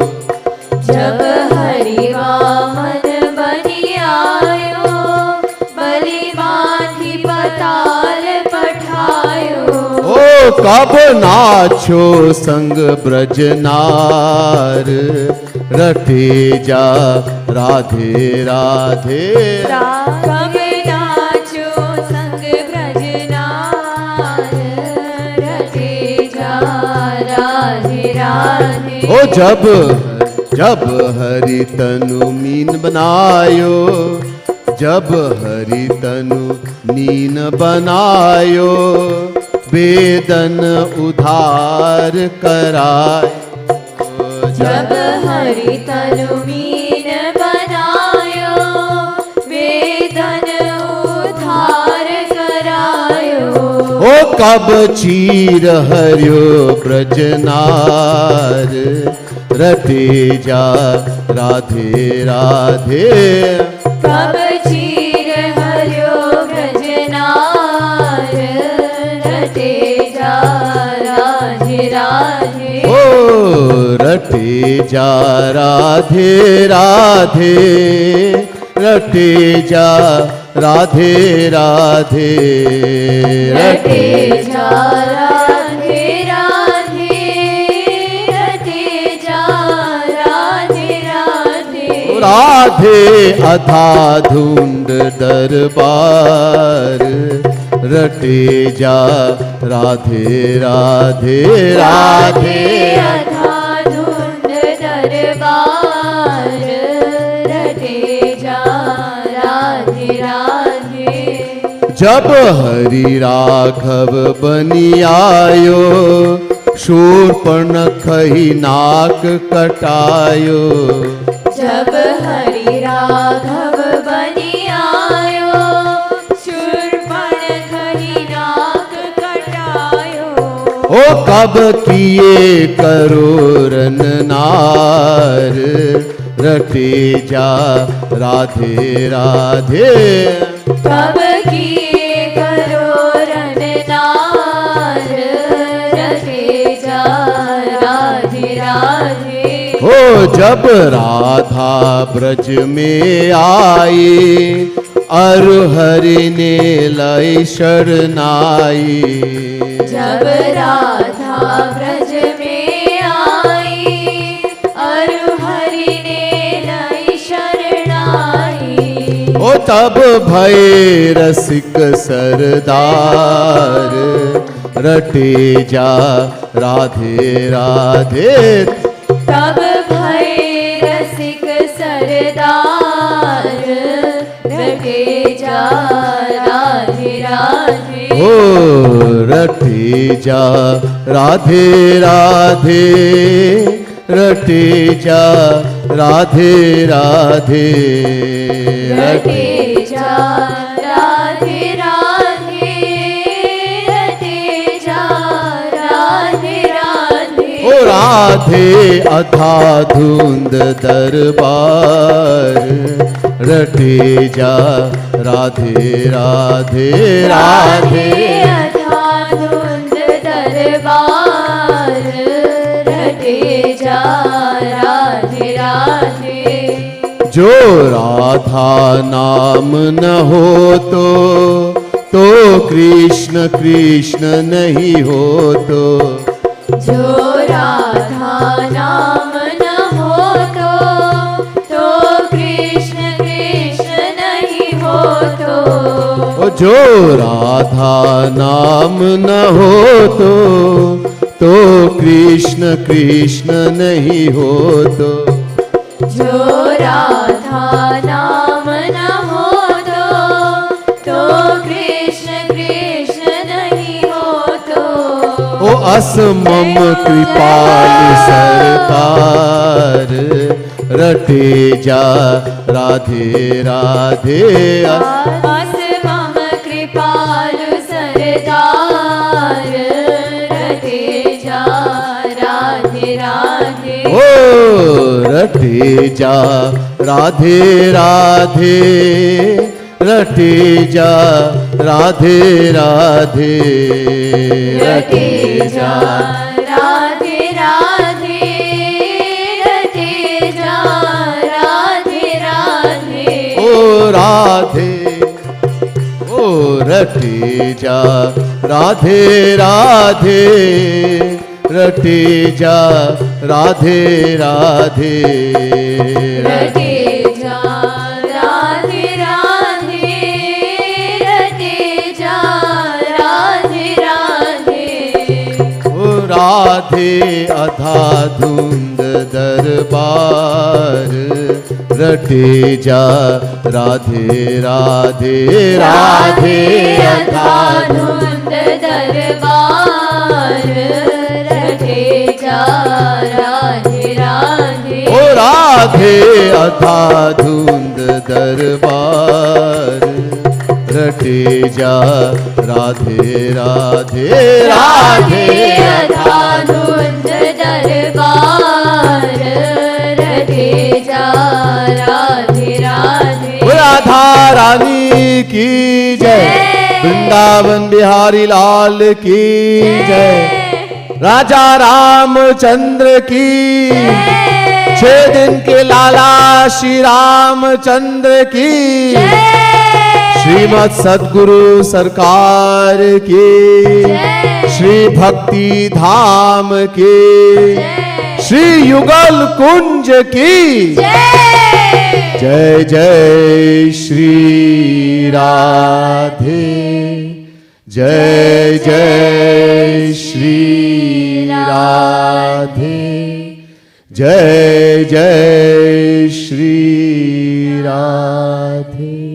जब हरि वामन बनि आयो, बलि बांधि पताल पठायो। ओ कब नाचो संग ब्रजनार, रटे जा राधे राधे। कब नाचो संग ब्रजनार, रटे जा राधे राधे। ओ जब हरि तनु मीन बनायो, जब हरि तनु नीन बनायो, वेदन उधार कराय। जब हरि तनु मीन बनायो, वेदन उधार करायो। ओ कब चीर हरियो ब्रजनार, रटे जा राधे राधे। कब चीर हरियो ब्रजनार, रटे जा राधे राधे। ओ रटे जा राधे राधे, रटे जा राधे राधे। रटे जा राधे राधे, रटे जा राधे राधे अथा धुंध दरबार रटे जा राधे राधे राधे अथा धुंध दरबार रटे जा राधे राधे। जब हरि राघव बनी आयो शूर्पणख ही नाक कटायो। जब हरि राघव बनी आयो शूर्पणख ही नाक कटायो। ओ कब किए करोरन नार रटे जा राधे राधे। कब किए करोरन नार रटे जा राधे राधे। हो जब राधा ब्रज में आई अरु हरि ने लाई शरणाई। जब राधा ब्रज में आई अरु हरि ने लाई शरणाई। ओ तब भय रसिक सरदार रटे जा राधे राधे। तब भय रसिक सरदार रटे जा राधे राधे। ओ रटे जा राधे राधे रटे जा राधे राधे रटे जा राधे राधे रटे जा राधे राधे। ओ राधे अथा धुंध दरबार रटे जा राधे राधे राधे। अथा धुंध दरबार रटे जा राधे राधे। जो राधा नाम न हो तो कृष्ण कृष्ण नहीं हो तो। जो राधा नाम न हो तो कृष्ण कृष्ण नहीं हो तो। जो राधा नाम न हो तो कृष्ण कृष्ण नहीं हो तो। जो राधा नाम न हो तो कृष्ण कृष्ण नहीं हो तो। ओ असमम कृपाल सरकार रटे जा राधे राधे। असमम कृपालु सरदार रटे जा राधे राधे। ओ रटे जा राधे राधे रटे जा राधे राधे रटे जा राधे राधे रटे जा राधे राधे। ओ राधे ओ रटे जा राधे राधे रटे जा राधे राधे रटे जा राधे राधे रटे जा राधे राधे। ओ राधे अथा धुंध दरबार रटे जा राधे राधे राधे अथा धुंध दरबार रटे जा राधे राधे। ओ राधे अथा धुंध दरबार रटे जा राधे राधे राधे अथा धुंध दरबार रटे जा राधे राधे। राधा रानी की जय वृंदावन बिहारी लाल की जय। राजा रामचंद्र की 6 दिन के लाला श्री रामचंद्र की। श्रीमद सद्गुरु सरकार की। श्री भक्ति धाम की। श्री युगल कुंज की। जय जय श्री राधे, जय जय श्री राधे, जय जय श्री राधे।